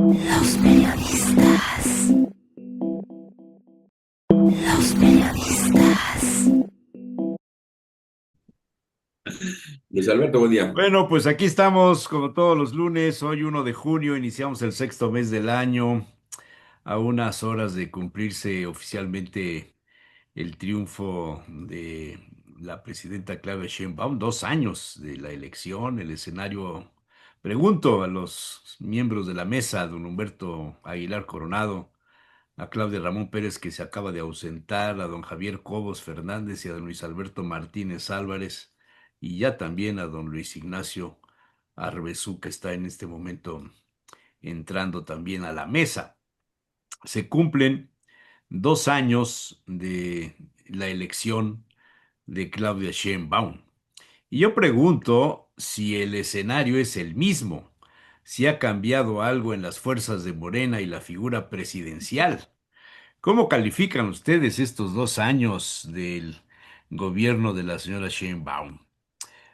Los periodistas. Los periodistas. Luis Alberto, buen día. Bueno, pues aquí estamos como todos los lunes. Hoy 1 de junio, iniciamos el sexto mes del año, a unas horas de cumplirse oficialmente el triunfo de la presidenta Claudia Sheinbaum, 2 años de la elección, el escenario. Pregunto a los miembros de la mesa, don Humberto Aguilar Coronado, a Claudia Ramón Pérez, que se acaba de ausentar, a don Javier Cobos Fernández y a don Luis Alberto Martínez Álvarez, y ya también a don Luis Ignacio Arbezú, que está en este momento entrando también a la mesa. Se cumplen 2 años de la elección de Claudia Sheinbaum. Y yo pregunto si el escenario es el mismo, si ha cambiado algo en las fuerzas de Morena y la figura presidencial. ¿Cómo califican ustedes estos 2 años del gobierno de la señora Sheinbaum?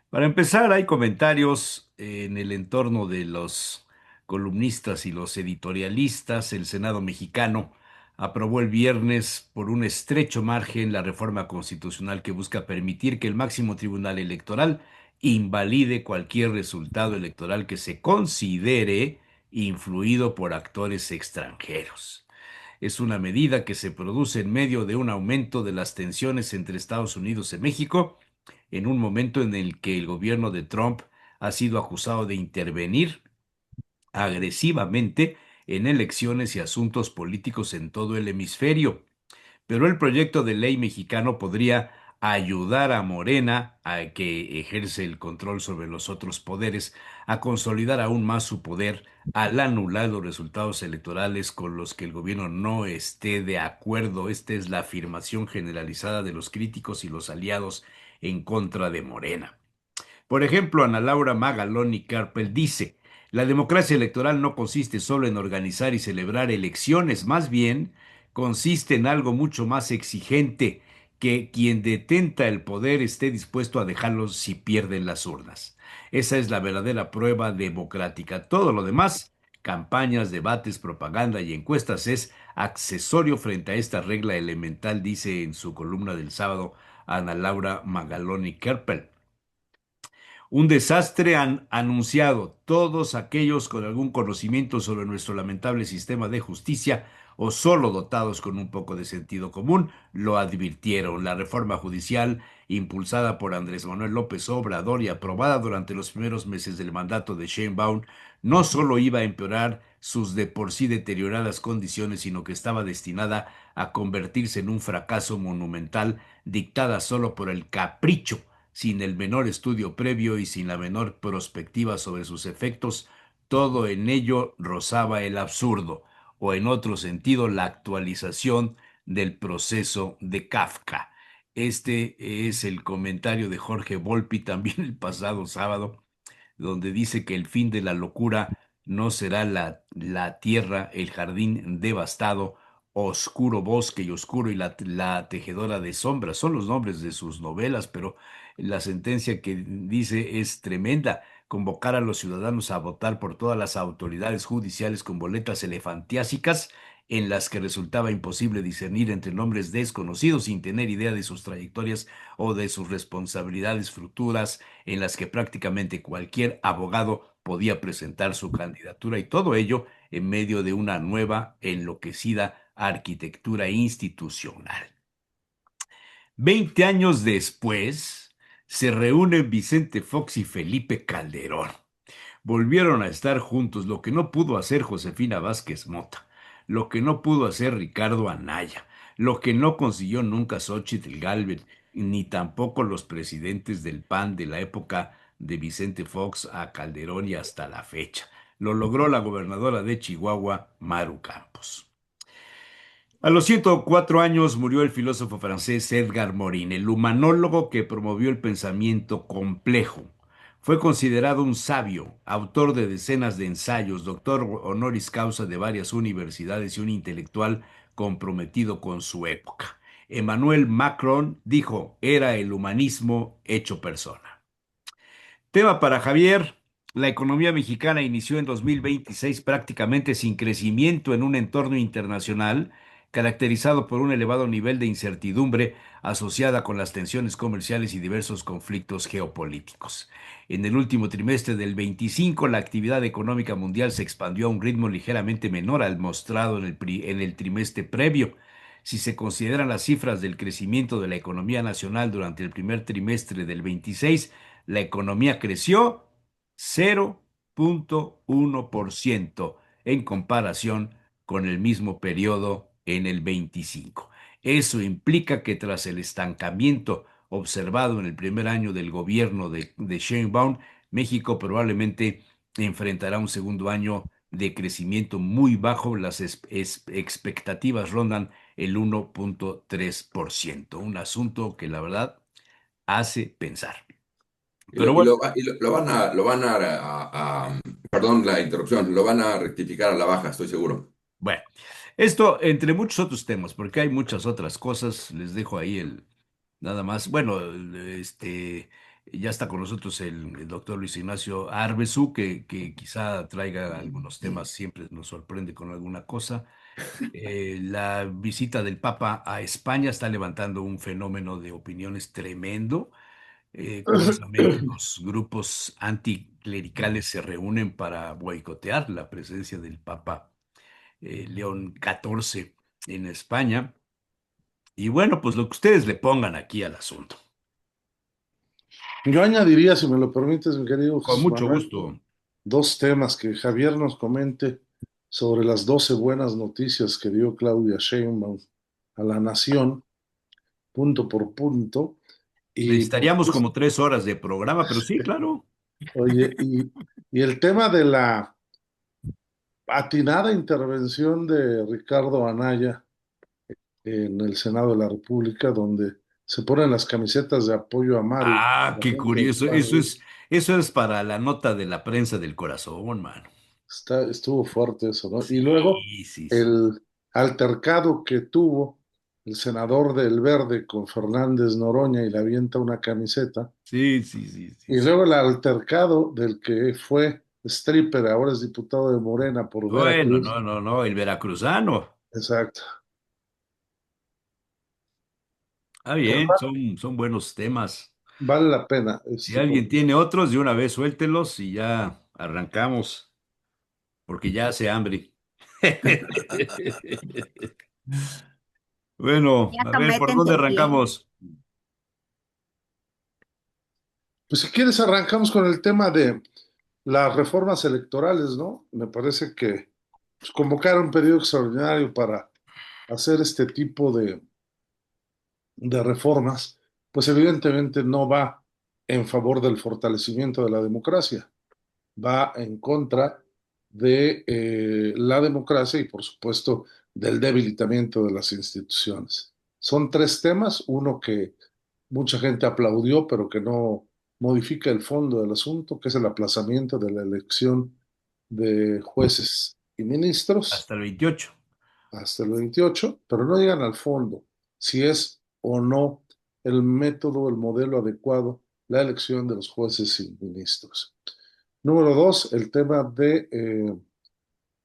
Para empezar, hay comentarios en el entorno de los columnistas y los editorialistas. El Senado mexicano aprobó el viernes por un estrecho margen la reforma constitucional que busca permitir que el máximo tribunal electoral invalide cualquier resultado electoral que se considere influido por actores extranjeros. Es una medida que se produce en medio de un aumento de las tensiones entre Estados Unidos y México, en un momento en el que el gobierno de Trump ha sido acusado de intervenir agresivamente en elecciones y asuntos políticos en todo el hemisferio. Pero el proyecto de ley mexicano podría ayudar a Morena, a que ejerce el control sobre los otros poderes, a consolidar aún más su poder al anular los resultados electorales con los que el gobierno no esté de acuerdo. Esta es la afirmación generalizada de los críticos y los aliados en contra de Morena. Por ejemplo, Ana Laura Magaloni Carpel dice: la democracia electoral no consiste solo en organizar y celebrar elecciones, más bien consiste en algo mucho más exigente, que quien detenta el poder esté dispuesto a dejarlos si pierden las urnas. Esa es la verdadera prueba democrática. Todo lo demás, campañas, debates, propaganda y encuestas, es accesorio frente a esta regla elemental, dice en su columna del sábado Ana Laura Magaloni Kerpel. Un desastre han anunciado todos aquellos con algún conocimiento sobre nuestro lamentable sistema de justicia o solo dotados con un poco de sentido común, lo advirtieron. La reforma judicial impulsada por Andrés Manuel López Obrador y aprobada durante los primeros meses del mandato de Sheinbaum no solo iba a empeorar sus de por sí deterioradas condiciones, sino que estaba destinada a convertirse en un fracaso monumental, dictada solo por el capricho, sin el menor estudio previo y sin la menor perspectiva sobre sus efectos. Todo en ello rozaba el absurdo, o en otro sentido, la actualización del proceso de Kafka. Este es el comentario de Jorge Volpi también el pasado sábado, donde dice que el fin de la locura no será la tierra, el jardín devastado, oscuro bosque y oscuro y la tejedora de sombras. Son los nombres de sus novelas, pero la sentencia que dice es tremenda: convocar a los ciudadanos a votar por todas las autoridades judiciales con boletas elefantiásicas en las que resultaba imposible discernir entre nombres desconocidos sin tener idea de sus trayectorias o de sus responsabilidades futuras, en las que prácticamente cualquier abogado podía presentar su candidatura, y todo ello en medio de una nueva, enloquecida arquitectura institucional. 20 años después, se reúnen Vicente Fox y Felipe Calderón. Volvieron a estar juntos, lo que no pudo hacer Josefina Vázquez Mota, lo que no pudo hacer Ricardo Anaya, lo que no consiguió nunca Xóchitl Gálvez, ni tampoco los presidentes del PAN de la época de Vicente Fox a Calderón y hasta la fecha. Lo logró la gobernadora de Chihuahua, Maru Campos. A los 104 años murió el filósofo francés Edgar Morin, el humanólogo que promovió el pensamiento complejo. Fue considerado un sabio, autor de decenas de ensayos, doctor honoris causa de varias universidades y un intelectual comprometido con su época. Emmanuel Macron dijo: era el humanismo hecho persona. Tema para Javier: La economía mexicana inició en 2026 prácticamente sin crecimiento en un entorno internacional caracterizado por un elevado nivel de incertidumbre asociada con las tensiones comerciales y diversos conflictos geopolíticos. En el último trimestre del 25, la actividad económica mundial se expandió a un ritmo ligeramente menor al mostrado en el trimestre previo. Si se consideran las cifras del crecimiento de la economía nacional durante el primer trimestre del 26, la economía creció 0,1% en comparación con el mismo periodo en el 25. Eso implica que tras el estancamiento observado en el primer año del gobierno de Sheinbaum, México probablemente enfrentará un segundo año de crecimiento muy bajo. Las expectativas rondan el 1,3%. Un asunto que la verdad hace pensar. Pero bueno. Lo van perdón la interrupción, lo van a rectificar a la baja, estoy seguro. Bueno, esto entre muchos otros temas, porque hay muchas otras cosas, les dejo ahí nada más. Bueno, ya está con nosotros el doctor Luis Ignacio Arbesu, que quizá traiga algunos temas, siempre nos sorprende con alguna cosa. La visita del Papa a España está levantando un fenómeno de opiniones tremendo. Curiosamente, los grupos anticlericales se reúnen para boicotear la presencia del Papa León XIV en España. Y bueno, pues lo que ustedes le pongan aquí al asunto. Yo añadiría, si me lo permites, mi querido Con Jesús mucho Manuel, gusto. dos temas que Javier nos comente sobre las 12 buenas noticias que dio Claudia Sheinbaum a la nación, punto por punto. Y, Necesitaríamos pues, como 3 horas de programa, pero sí, claro. oye, y el tema de la atinada intervención de Ricardo Anaya en el Senado de la República, donde se ponen las camisetas de apoyo a Mario, Ah, la qué gente del curioso. PAN. Eso es para la nota de la prensa del corazón, mano. Estuvo fuerte eso, ¿no? Y luego Sí, sí, sí. el altercado que tuvo el senador del Verde con Fernández Noroña y le avienta una camiseta. Sí, sí, sí, sí, Y sí. luego el altercado del que fue stripper, ahora es diputado de Morena por Bueno, Veracruz. no, no, no, el veracruzano. Exacto. Ah, Pero bien, son buenos temas. vale la pena, Si alguien porque tiene otros, de una vez suéltelos y ya arrancamos, porque ya hace hambre. Bueno, Ya a ver, tomé ¿por dónde tentempié. arrancamos? pues si quieres arrancamos con el tema de las reformas electorales, ¿no? Me parece que pues, convocar un periodo extraordinario para hacer este tipo de reformas, pues evidentemente no va en favor del fortalecimiento de la democracia, va en contra de la democracia y por supuesto del debilitamiento de las instituciones. Son tres temas, uno que mucha gente aplaudió, pero que no modifica el fondo del asunto, que es el aplazamiento de la elección de jueces y ministros Hasta el 28. hasta el 28, pero no llegan al fondo, si es o no el método, el modelo adecuado, la elección de los jueces y ministros. Número dos, el tema de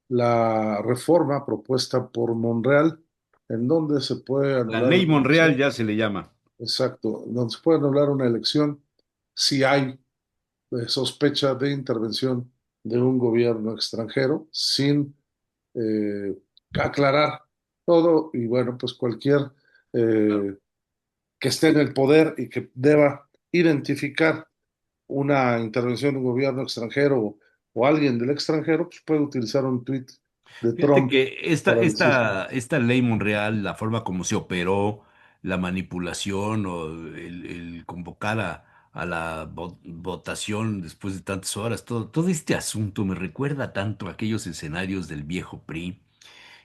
la reforma propuesta por Monreal, en donde se puede La anular ley una elección. Monreal ya se le llama. Exacto, donde se puede anular una elección si hay sospecha de intervención de un gobierno extranjero sin eh, aclarar todo y bueno, pues cualquier Claro. eh, que esté en el poder y que deba identificar una intervención de un gobierno extranjero o alguien del extranjero, pues puede utilizar un tuit de Fíjate Trump que esta, para decir, esta, esta ley Monreal, la forma como se operó, la manipulación o el convocar a la votación después de tantas horas, todo este asunto me recuerda tanto a aquellos escenarios del viejo PRI.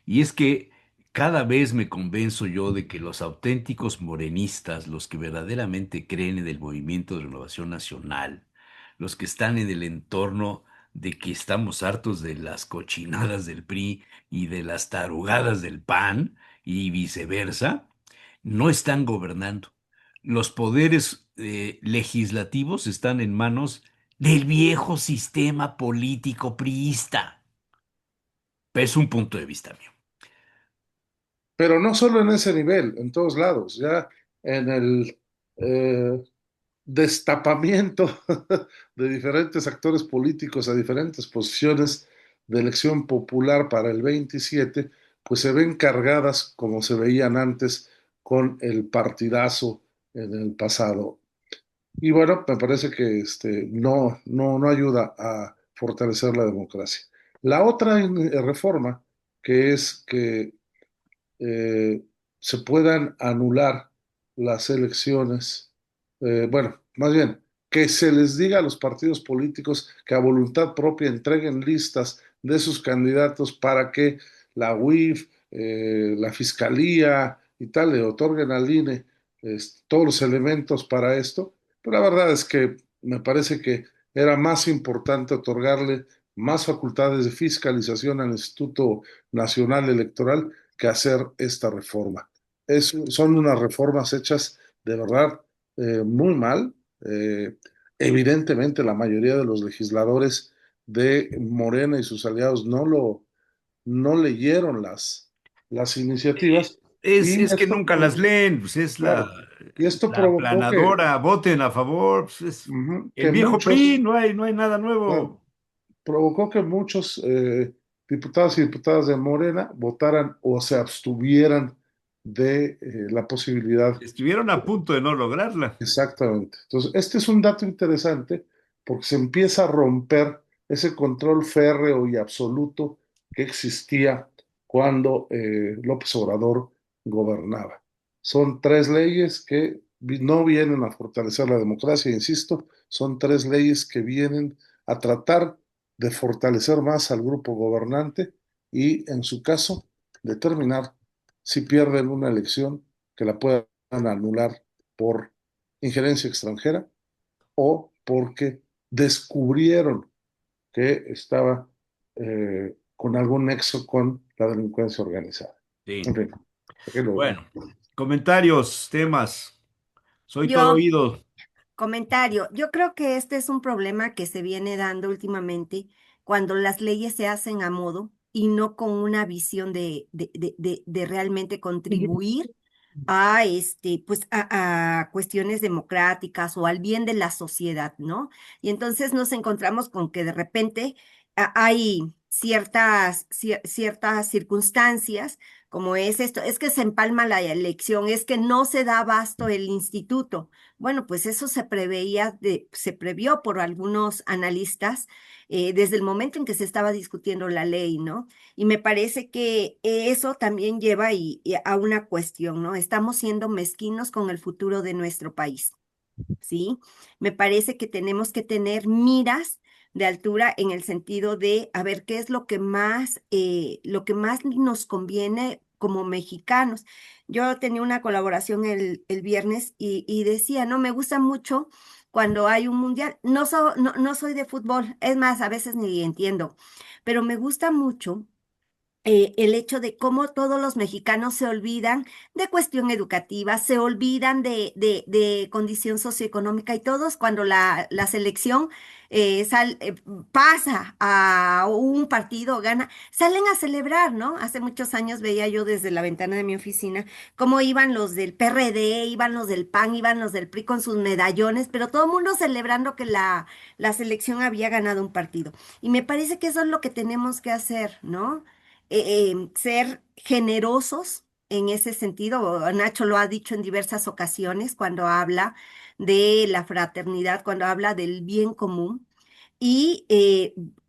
Y es que cada vez me convenzo yo de que los auténticos morenistas, los que verdaderamente creen en el movimiento de renovación nacional, los que están en el entorno de que estamos hartos de las cochinadas del PRI y de las tarugadas del PAN y viceversa, no están gobernando. Los poderes legislativos están en manos del viejo sistema político priista. Es un punto de vista mío. Pero no solo en ese nivel, en todos lados, ya en el eh, destapamiento de diferentes actores políticos a diferentes posiciones de elección popular para el 27, pues se ven cargadas como se veían antes con el partidazo en el pasado. Y bueno, me parece que no ayuda a fortalecer la democracia. La otra reforma, que es que eh, se puedan anular las elecciones, bueno, más bien, que se les diga a los partidos políticos que a voluntad propia entreguen listas de sus candidatos para que la UIF, la Fiscalía y tal le otorguen al INE todos los elementos para esto. Pero la verdad es que me parece que era más importante otorgarle más facultades de fiscalización al Instituto Nacional Electoral que hacer esta reforma. Son unas reformas hechas de verdad muy mal. Evidentemente la mayoría de los legisladores de Morena y sus aliados no leyeron las iniciativas Es, y es que esto, nunca las leen, pues es la, claro, y esto la provocó aplanadora, voten a favor, pues es el que viejo PRI, muchos, no hay nada claro, nuevo. provocó que muchos diputados y diputadas de Morena votaran o se abstuvieran de la posibilidad. Estuvieron a punto de no lograrla. Exactamente. Entonces, este es un dato interesante porque se empieza a romper ese control férreo y absoluto que existía cuando López Obrador gobernaba. Son tres leyes que no vienen a fortalecer la democracia, insisto, son tres leyes que vienen a tratar de fortalecer más al grupo gobernante y, en su caso, determinar si pierden una elección que la puedan anular por injerencia extranjera o porque descubrieron que estaba con algún nexo con la delincuencia organizada. En Sí. fin, aquí lo dejo. Bueno, comentarios, temas. Soy todo Yo, oído. comentario, yo creo que este es un problema que se viene dando últimamente cuando las leyes se hacen a modo y no con una visión de realmente contribuir a pues a cuestiones democráticas o al bien de la sociedad, ¿no? Y entonces nos encontramos con que de repente hay ciertas circunstancias, como es esto, es que se empalma la elección, es que no se da abasto el instituto. Bueno, pues eso se previó por algunos analistas desde el momento en que se estaba discutiendo la ley, ¿no? Y me parece que eso también lleva y a una cuestión, ¿no? Estamos siendo mezquinos con el futuro de nuestro país, ¿sí? Me parece que tenemos que tener miras de altura en el sentido de a ver qué es lo que más nos conviene como mexicanos. Yo tenía una colaboración el viernes y decía, no, me gusta mucho cuando hay un mundial. No soy de fútbol, es más, a veces ni entiendo, pero me gusta mucho el hecho de cómo todos los mexicanos se olvidan de cuestión educativa, se olvidan de condición socioeconómica y todos cuando la selección pasa a un partido, gana, salen a celebrar, ¿no? Hace muchos años veía yo desde la ventana de mi oficina cómo iban los del PRD, iban los del PAN, iban los del PRI con sus medallones, pero todo el mundo celebrando que la selección había ganado un partido. Y me parece que eso es lo que tenemos que hacer, ¿no? Ser generosos en ese sentido. Nacho lo ha dicho en diversas ocasiones cuando habla de la fraternidad, cuando habla del bien común. Y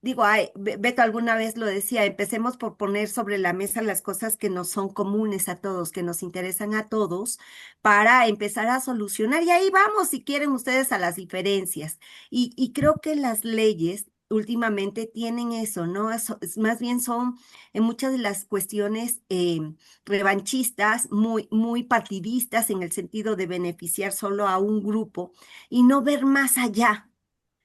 digo, ay, Beto alguna vez lo decía, empecemos por poner sobre la mesa las cosas que nos son comunes a todos, que nos interesan a todos, para empezar a solucionar. Y ahí vamos, si quieren ustedes, a las diferencias. Y creo que las leyes últimamente tienen eso, ¿no? Más bien son en muchas de las cuestiones revanchistas, muy partidistas en el sentido de beneficiar solo a un grupo y no ver más allá.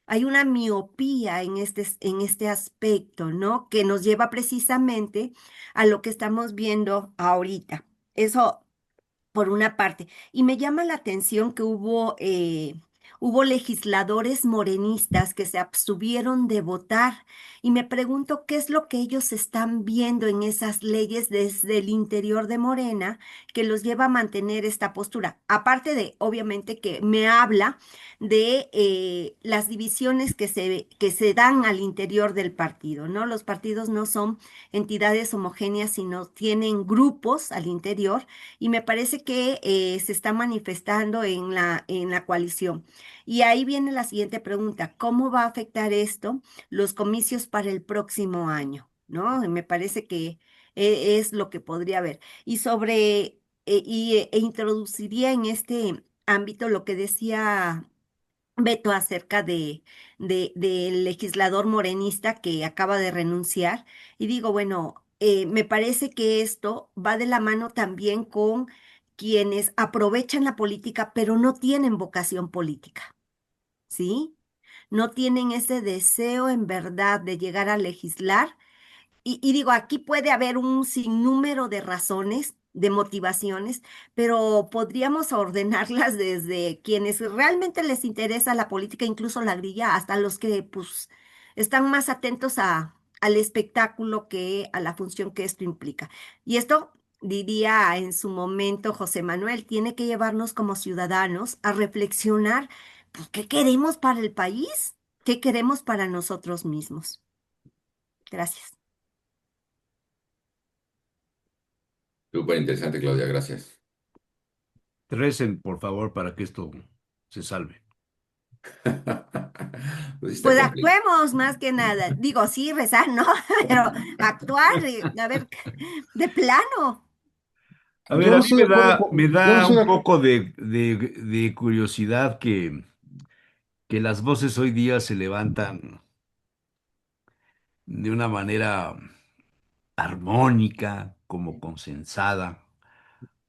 Hay una miopía en este aspecto, ¿no? Que nos lleva precisamente a lo que estamos viendo ahorita. Eso por una parte. Y me llama la atención que hubo hubo legisladores morenistas que se abstuvieron de votar y me pregunto qué es lo que ellos están viendo en esas leyes desde el interior de Morena que los lleva a mantener esta postura. Aparte de, obviamente, que me habla de las divisiones que se dan al interior del partido, ¿no? Los partidos no son entidades homogéneas, sino tienen grupos al interior y me parece que se está manifestando en la coalición. Y ahí viene la siguiente pregunta, ¿cómo va a afectar esto los comicios para el próximo año? ¿No? Me parece que es lo que podría haber. Y e introduciría en este ámbito lo que decía Beto acerca del legislador morenista que acaba de renunciar. Y digo, bueno, me parece que esto va de la mano también con quienes aprovechan la política, pero no tienen vocación política, ¿sí? No tienen ese deseo en verdad de llegar a legislar y digo, aquí puede haber un sinnúmero de razones, de motivaciones, pero podríamos ordenarlas desde quienes realmente les interesa la política, incluso la grilla, hasta los que pues están más atentos al espectáculo que a la función que esto implica. Y esto, diría en su momento José Manuel, tiene que llevarnos como ciudadanos a reflexionar, pues, ¿qué queremos para el país? ¿Qué queremos para nosotros mismos? Gracias. Súper interesante, Claudia, gracias. Recen, por favor, para que esto se salve. Pues sí está Pues complicado. actuemos más que nada. Digo, sí, rezar, ¿no? Pero actuar, a ver, de plano. A ver, Yo a no mí estoy de acuerdo me yo no da estoy un de acuerdo. poco de curiosidad que las voces hoy día se levantan de una manera armónica, como consensada,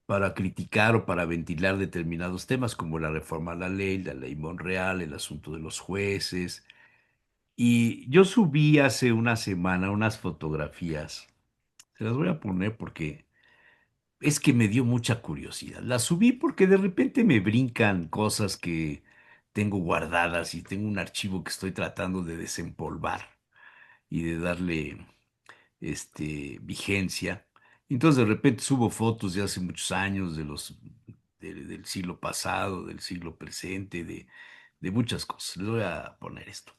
para criticar o para ventilar determinados temas como la reforma a la ley Monreal, el asunto de los jueces. Y yo subí hace una semana unas fotografías. Se las voy a poner porque es que me dio mucha curiosidad. Las subí porque de repente me brincan cosas que tengo guardadas y tengo un archivo que estoy tratando de desempolvar y de darle vigencia. Entonces de repente subo fotos de hace muchos años, del siglo pasado, del siglo presente, de muchas cosas. Les voy a poner esto.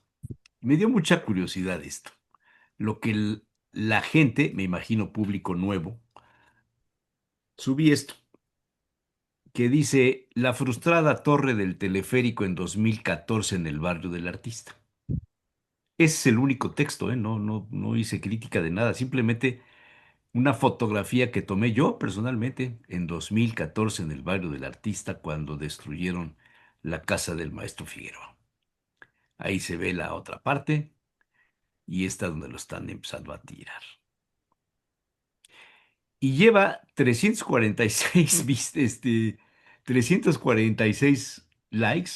Me dio mucha curiosidad esto. Lo que la gente, me imagino público nuevo, subí esto, que dice La frustrada torre del teleférico en 2014 en el barrio del artista. Ese es el único texto, ¿eh? No hice crítica de nada, simplemente una fotografía que tomé yo personalmente en 2014 en el barrio del artista cuando destruyeron la casa del maestro Figueroa. Ahí se ve la otra parte y esta donde lo están empezando a tirar. Y lleva 346, 346 likes.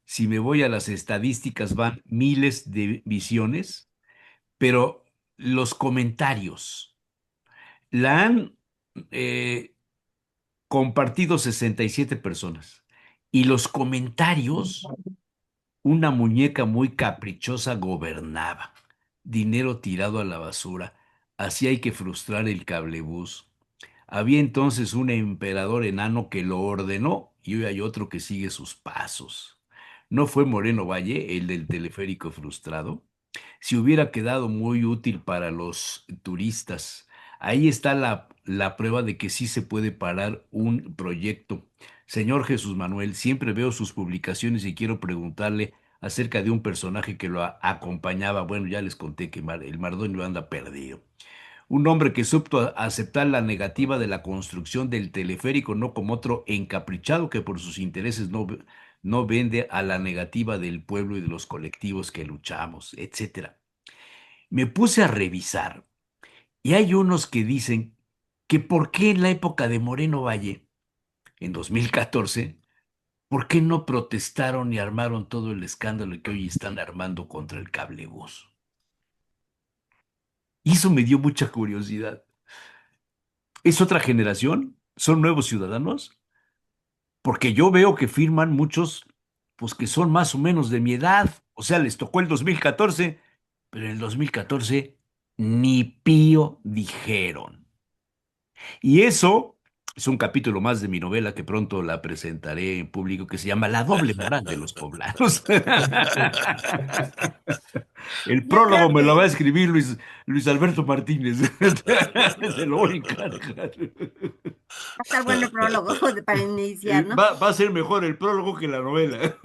Si me voy a las estadísticas van miles de visiones, pero los comentarios la han eh, compartido 67 personas. Y los comentarios, una muñeca muy caprichosa gobernaba. Dinero tirado a la basura. Así hay que frustrar el cablebús. Había entonces un emperador enano que lo ordenó y hoy hay otro que sigue sus pasos. ¿No fue Moreno Valle el del teleférico frustrado? Si hubiera quedado muy útil para los turistas. Ahí está la prueba de que sí se puede parar un proyecto. Señor Jesús Manuel, siempre veo sus publicaciones y quiero preguntarle acerca de un personaje que lo acompañaba. Bueno, ya les conté que el Mardonio anda perdido. Un hombre que supo aceptar la negativa de la construcción del teleférico, no como otro encaprichado que por sus intereses no vende a la negativa del pueblo y de los colectivos que luchamos, etcétera. Me puse a revisar y hay unos que dicen que por qué en la época de Moreno Valle, en 2014, ¿por qué no protestaron y armaron todo el escándalo que hoy están armando contra el cablebús? Y eso me dio mucha curiosidad. ¿Es otra generación? ¿Son nuevos ciudadanos? Porque yo veo que firman muchos pues que son más o menos de mi edad. O sea, les tocó el 2014, pero en el 2014 ni pío dijeron. Y eso es un capítulo más de mi novela que pronto la presentaré en público que se llama La doble moral de los poblanos. El Yo creo prólogo me lo va a que escribir Luis Alberto Martínez. Se lo voy a encargar. va a estar bueno el prólogo para iniciar, ¿no? Va a ser mejor el prólogo que la novela.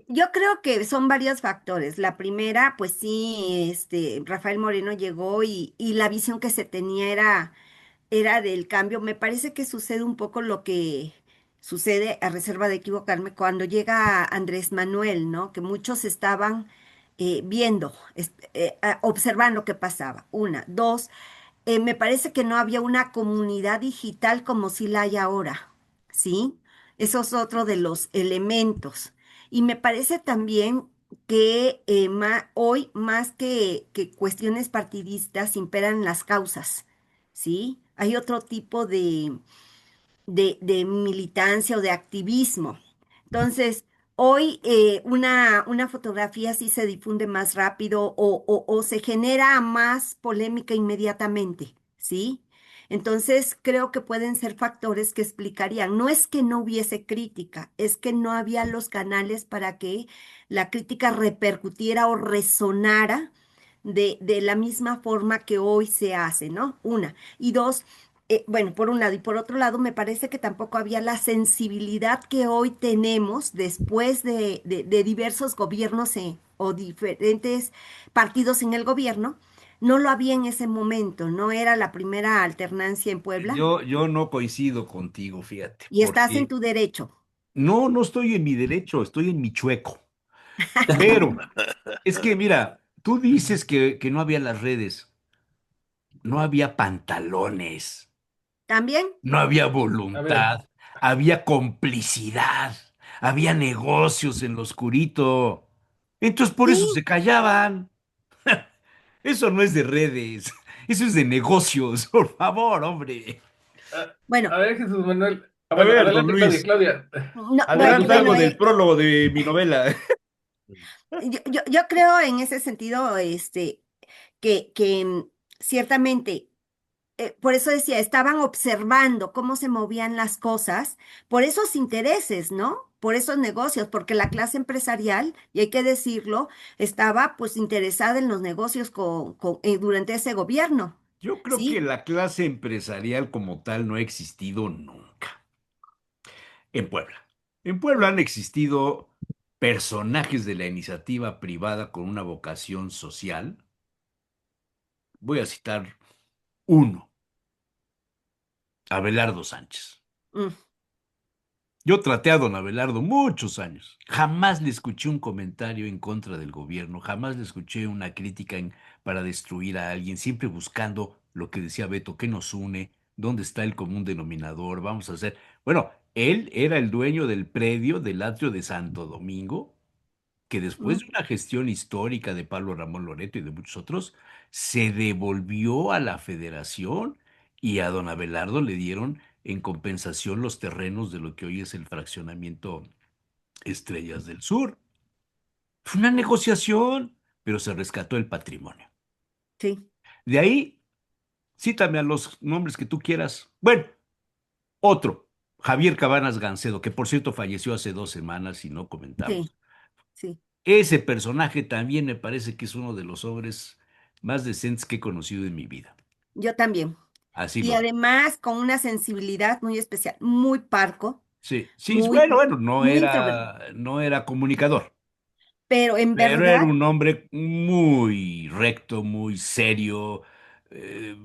Yo creo que son varios factores. La primera, pues sí, Rafael Moreno llegó y la visión que se tenía era del cambio. Me parece que sucede un poco lo que sucede, a reserva de equivocarme, cuando llega Andrés Manuel, ¿no? Que muchos estaban viendo, observando qué pasaba. Una, dos, me parece que no había una comunidad digital como si la hay ahora, ¿sí? Eso es otro de los elementos. Y me parece también que hoy, más que cuestiones partidistas, imperan las causas, ¿sí? Hay otro tipo de militancia o de activismo. Entonces, hoy una fotografía sí se difunde más rápido o se genera más polémica inmediatamente, ¿sí? Entonces, creo que pueden ser factores que explicarían, no es que no hubiese crítica, es que no había los canales para que la crítica repercutiera o resonara de la misma forma que hoy se hace, ¿no? Una. Y dos, bueno, por un lado, y por otro lado, me parece que tampoco había la sensibilidad que hoy tenemos después de diversos gobiernos o diferentes partidos en el gobierno. No lo había en ese momento, no era la primera alternancia en Puebla Yo no coincido contigo, fíjate, y estás en porque tu derecho. no estoy en mi derecho, estoy en mi chueco. Pero es que, mira, tú dices que no había las redes, no había pantalones, ¿También? no había A ver, voluntad, había complicidad, había negocios en lo oscurito. Entonces por eso Sí. se callaban. Eso no es de redes, eso es de negocios, por favor, hombre. a Bueno, ver, Jesús Manuel. Ah, A bueno, ver, don adelante, Claudia, Luis, Claudia. no, díganos bueno, algo del prólogo de mi novela. yo creo en ese sentido, que ciertamente por eso decía, estaban observando cómo se movían las cosas, por esos intereses, ¿no? Por esos negocios, porque la clase empresarial, y hay que decirlo, estaba pues interesada en los negocios durante ese gobierno, Yo creo que ¿sí? la clase empresarial como tal no ha existido nunca en Puebla. En Puebla han existido personajes de la iniciativa privada con una vocación social. Voy a citar uno, Abelardo Sánchez. Mm, Yo traté a don Abelardo muchos años. Jamás le escuché un comentario en contra del gobierno, jamás le escuché una crítica para destruir a alguien, siempre buscando lo que decía Beto, qué nos une, dónde está el común denominador, vamos a hacer. Bueno, él era el dueño del predio del atrio de Santo Domingo, que después mm, de una gestión histórica de Pablo Ramón Loreto y de muchos otros, se devolvió a la federación y a don Abelardo le dieron en compensación los terrenos de lo que hoy es el fraccionamiento Estrellas del Sur. Fue una negociación, pero se rescató el patrimonio. sí, De ahí, cítame a los nombres que tú quieras. Bueno, otro, Javier Cabanas Gancedo, que por cierto falleció hace 2 semanas y no sí, comentamos. sí, Ese personaje también me parece que es uno de los hombres más decentes que he conocido en mi vida. yo también. Así Y lo digo. además con una sensibilidad muy especial, muy parco, Sí, sí, muy, bueno, muy introvertido, no era comunicador, pero en pero era verdad un hombre muy recto, muy serio, eh,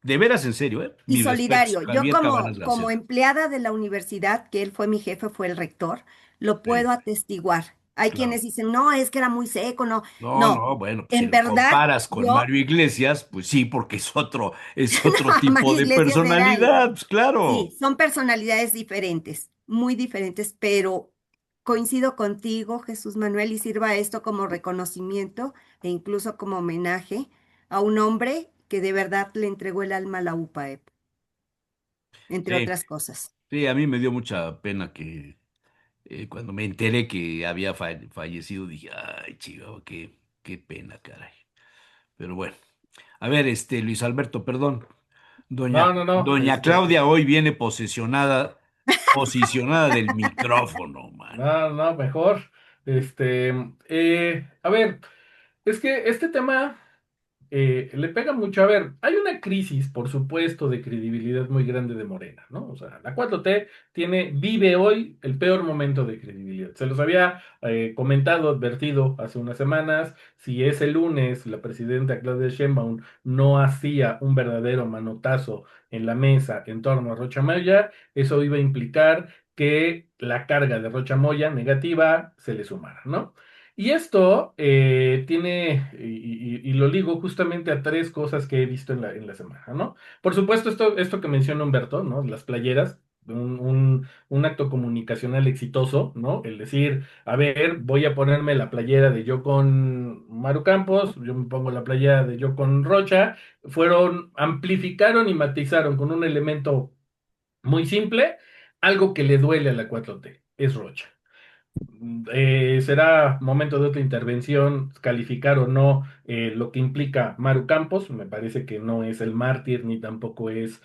de veras en serio, ¿eh? y Mis respetos, solidario. Yo Javier Cabanas como Gancedo. empleada de la universidad, que él fue mi jefe, fue el rector, lo Sí, puedo atestiguar. Hay claro. quienes dicen, no, es que era muy seco, no, No, no. no, bueno, pues si En lo verdad, comparas con yo, Mario Iglesias, pues sí, porque es otro tipo María de Iglesias era el, personalidad, pues claro. sí, son personalidades diferentes, muy diferentes, pero coincido contigo, Jesús Manuel, y sirva esto como reconocimiento e incluso como homenaje a un hombre que de verdad le entregó el alma a la UPAEP, entre Sí, otras cosas. sí, a mí me dio mucha pena Cuando me enteré que había fallecido, dije, ay, chico, qué pena, caray. Pero bueno, a ver, Luis Alberto, perdón. No, no, no, Doña Claudia hoy viene posicionada del micrófono, mano. no, no, mejor. A ver, es que este tema le pega mucho. A ver, hay una crisis, por supuesto, de credibilidad muy grande de Morena, ¿no? O sea, la 4T vive hoy el peor momento de credibilidad. Se los había comentado, advertido hace unas semanas. Si ese lunes la presidenta Claudia Sheinbaum no hacía un verdadero manotazo en la mesa en torno a Rocha Moya, eso iba a implicar que la carga de Rocha Moya negativa se le sumara, ¿no? Y esto y lo ligo justamente a tres cosas que he visto en la semana, ¿no? Por supuesto, esto que menciona Humberto, ¿no? Las playeras, un acto comunicacional exitoso, ¿no? El decir, a ver, voy a ponerme la playera de yo con Maru Campos, yo me pongo la playera de yo con Rocha, amplificaron y matizaron con un elemento muy simple, algo que le duele a la 4T, es Rocha. Será momento de otra intervención, calificar o no lo que implica Maru Campos. Me parece que no es el mártir ni tampoco es,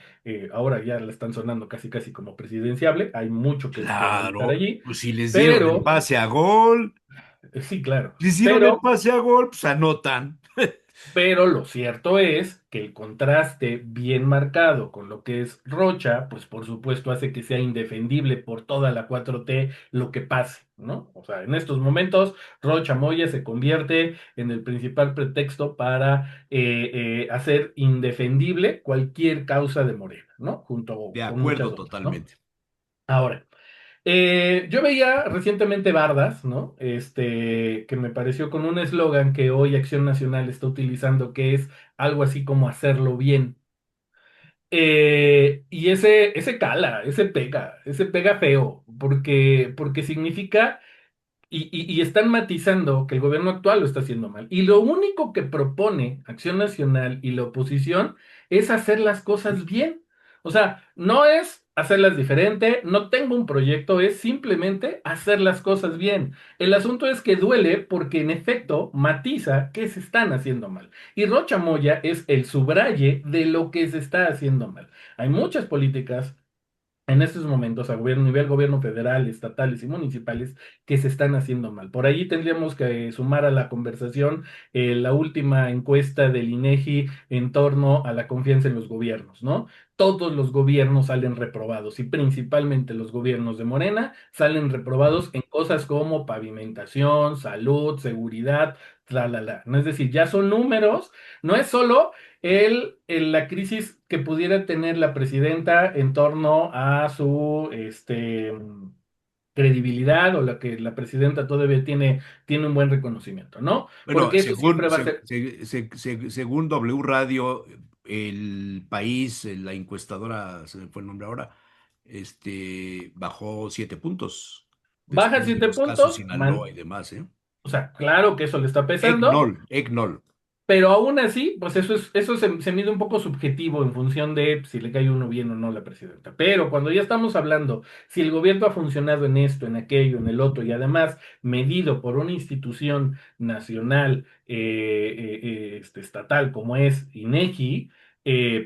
ahora ya la están sonando casi casi como presidenciable. Hay mucho que analizar Claro, allí, pues si les dieron el pero pase a gol, sí, claro, les dieron el pero pase a gol, pues anotan. Pero lo cierto es que el contraste bien marcado con lo que es Rocha, pues por supuesto hace que sea indefendible por toda la 4T lo que pase, ¿no? O sea, en estos momentos Rocha Moya se convierte en el principal pretexto para hacer indefendible cualquier causa de Morena, ¿no? De Junto con muchas acuerdo otras, ¿no? totalmente. Ahora. Yo veía recientemente Bardas, ¿no? Que me pareció con un eslogan que hoy Acción Nacional está utilizando, que es algo así como hacerlo bien. Y ese pega feo, porque significa y están matizando que el gobierno actual lo está haciendo mal. Y lo único que propone Acción Nacional y la oposición es hacer las cosas bien. O sea, no es hacerlas diferente, no tengo un proyecto, es simplemente hacer las cosas bien. El asunto es que duele porque en efecto matiza que se están haciendo mal. Y Rocha Moya es el subraye de lo que se está haciendo mal. Hay muchas políticas en estos momentos a nivel gobierno federal, estatales y municipales que se están haciendo mal. Por ahí tendríamos que sumar a la conversación la última encuesta del INEGI en torno a la confianza en los gobiernos, ¿no? Todos los gobiernos salen reprobados y principalmente los gobiernos de Morena salen reprobados en cosas como pavimentación, salud, seguridad, tralala. ¿No? Es decir, ya son números, no es solo la crisis que pudiera tener la presidenta en torno a su credibilidad o la que la presidenta todavía tiene un buen reconocimiento, ¿no? Bueno, Porque eso siempre va a ser. según W Radio, el país, la encuestadora, se me fue el nombre ahora, bajó 7 puntos Baja después de siete los casos puntos, Sinaloa y demás, ¿eh? o sea, claro que eso le está pesando. Egnol. Pero aún así, pues eso se mide un poco subjetivo en función de si le cae uno bien o no a la presidenta. Pero cuando ya estamos hablando si el gobierno ha funcionado en esto, en aquello, en el otro, y además medido por una institución nacional, estatal como es INEGI,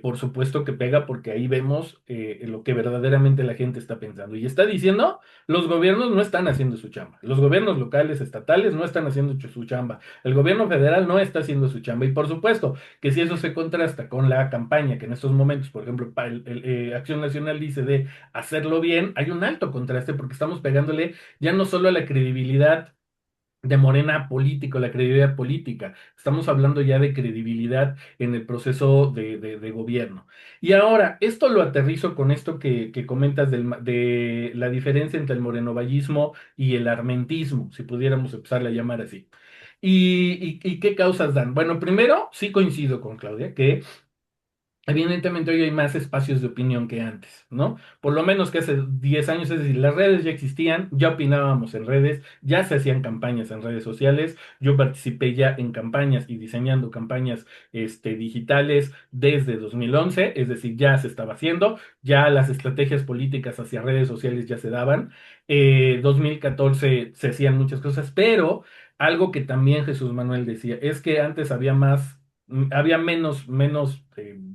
por supuesto que pega porque ahí vemos lo que verdaderamente la gente está pensando. Y está diciendo, los gobiernos no están haciendo su chamba. Los gobiernos locales, estatales no están haciendo su chamba. El gobierno federal no está haciendo su chamba. Y por supuesto que si eso se contrasta con la campaña que en estos momentos, por ejemplo, Acción Nacional dice de hacerlo bien, hay un alto contraste porque estamos pegándole ya no solo a la credibilidad de Morena político, la credibilidad política. Estamos hablando ya de credibilidad en el proceso de gobierno. Y ahora, esto lo aterrizo con esto que comentas de la diferencia entre el morenovallismo y el armentismo, si pudiéramos empezarle a llamar así. ¿Y qué causas dan? Bueno, primero, sí coincido con Claudia, que Evidentemente hoy hay más espacios de opinión que antes, ¿no? Por lo menos que hace 10 años, es decir, las redes ya existían, ya opinábamos en redes, ya se hacían campañas en redes sociales, yo participé ya en campañas y diseñando campañas digitales desde 2011, es decir, ya se estaba haciendo, ya las estrategias políticas hacia redes sociales ya se daban, 2014 se hacían muchas cosas, pero algo que también Jesús Manuel decía, es que antes había más había menos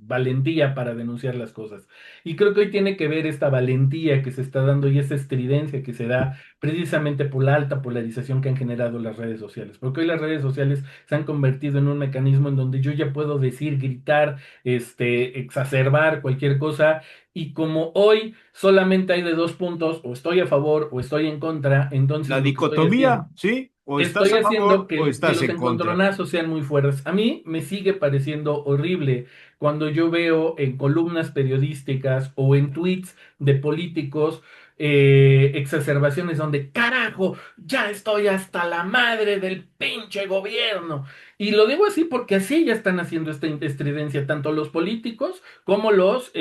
valentía para denunciar las cosas. Y creo que hoy tiene que ver esta valentía que se está dando y esa estridencia que se da precisamente por la alta polarización que han generado las redes sociales. Porque hoy las redes sociales se han convertido en un mecanismo en donde yo ya puedo decir, gritar, exacerbar cualquier cosa. Y como hoy solamente hay de dos puntos, o estoy a favor o estoy en contra, entonces La lo que estoy haciendo dicotomía, ¿sí? O estás estoy a haciendo favor o que estás los en contra. encontronazos sean muy fuertes. A mí me sigue pareciendo horrible cuando yo veo en columnas periodísticas o en tweets de políticos exacerbaciones donde, carajo, ya estoy hasta la madre del pinche gobierno. Y lo digo así porque así ya están haciendo esta estridencia, tanto los políticos como los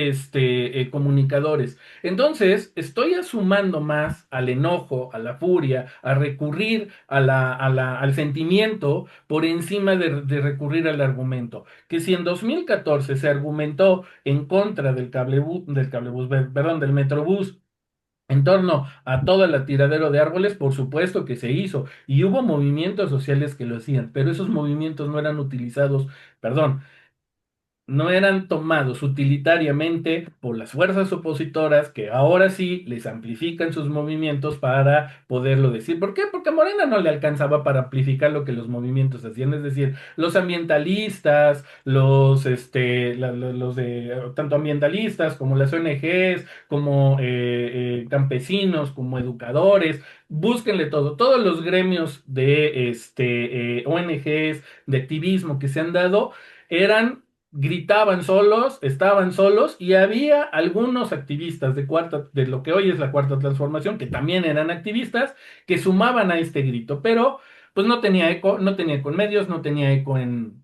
comunicadores. Entonces, estoy asumando más al enojo, a la furia, a recurrir al sentimiento por encima de recurrir al argumento. Que si en 2014 se argumentó en contra perdón, del Metrobús, en torno a todo el tiradero de árboles, por supuesto que se hizo, y hubo movimientos sociales que lo hacían, pero esos movimientos no eran utilizados, perdón, no eran tomados utilitariamente por las fuerzas opositoras que ahora sí les amplifican sus movimientos para poderlo decir. ¿Por qué? Porque a Morena no le alcanzaba para amplificar lo que los movimientos hacían, es decir, los ambientalistas, los de tanto ambientalistas como las ONGs, como campesinos, como educadores, búsquenle todo, todos los gremios de ONGs, de activismo que se han dado eran gritaban solos, estaban solos y había algunos activistas de lo que hoy es la cuarta transformación, que también eran activistas, que sumaban a este grito, pero pues no tenía eco, no tenía eco en medios, no tenía eco en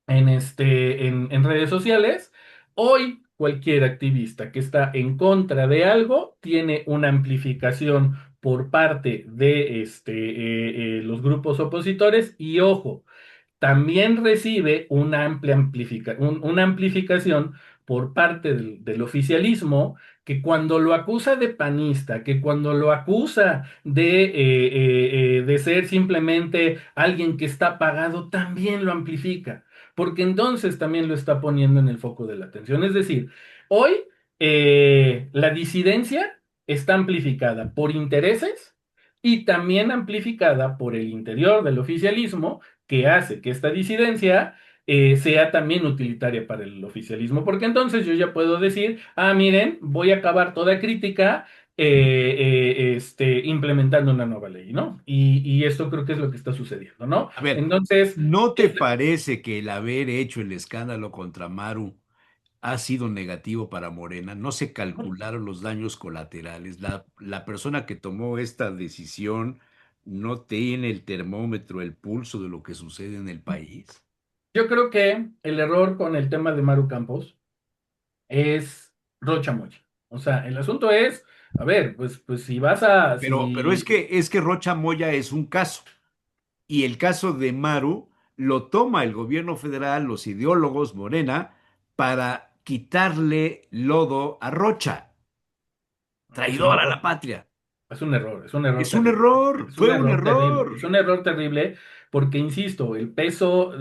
redes sociales. Hoy cualquier activista que está en contra de algo tiene una amplificación por parte de los grupos opositores y ojo, también recibe una amplificación por parte del oficialismo que cuando lo acusa de panista, que cuando lo acusa de ser simplemente alguien que está pagado, también lo amplifica, porque entonces también lo está poniendo en el foco de la atención. Es decir, hoy la disidencia está amplificada por intereses y también amplificada por el interior del oficialismo que hace que esta disidencia sea también utilitaria para el oficialismo, porque entonces yo ya puedo decir, ah, miren, voy a acabar toda crítica implementando una nueva ley, ¿no? Y esto creo que es lo que está sucediendo, ¿no? A ver, Entonces, ¿no te este, parece que el haber hecho el escándalo contra Maru ha sido negativo para Morena? No se calcularon los daños colaterales. La persona que tomó esta decisión no tiene el termómetro, el pulso de lo que sucede en el país. yo creo que el error con el tema de Maru Campos es Rocha Moya. O sea, el asunto es, a ver, pues si vas a, Pero si es que Rocha Moya es un caso. Y el caso de Maru lo toma el gobierno federal, los ideólogos, Morena, para quitarle lodo a Rocha, es un traidor a error. la patria. Es un error Es un terrible. error, Es un fue un error terrible. error. Es un error terrible porque, insisto, el peso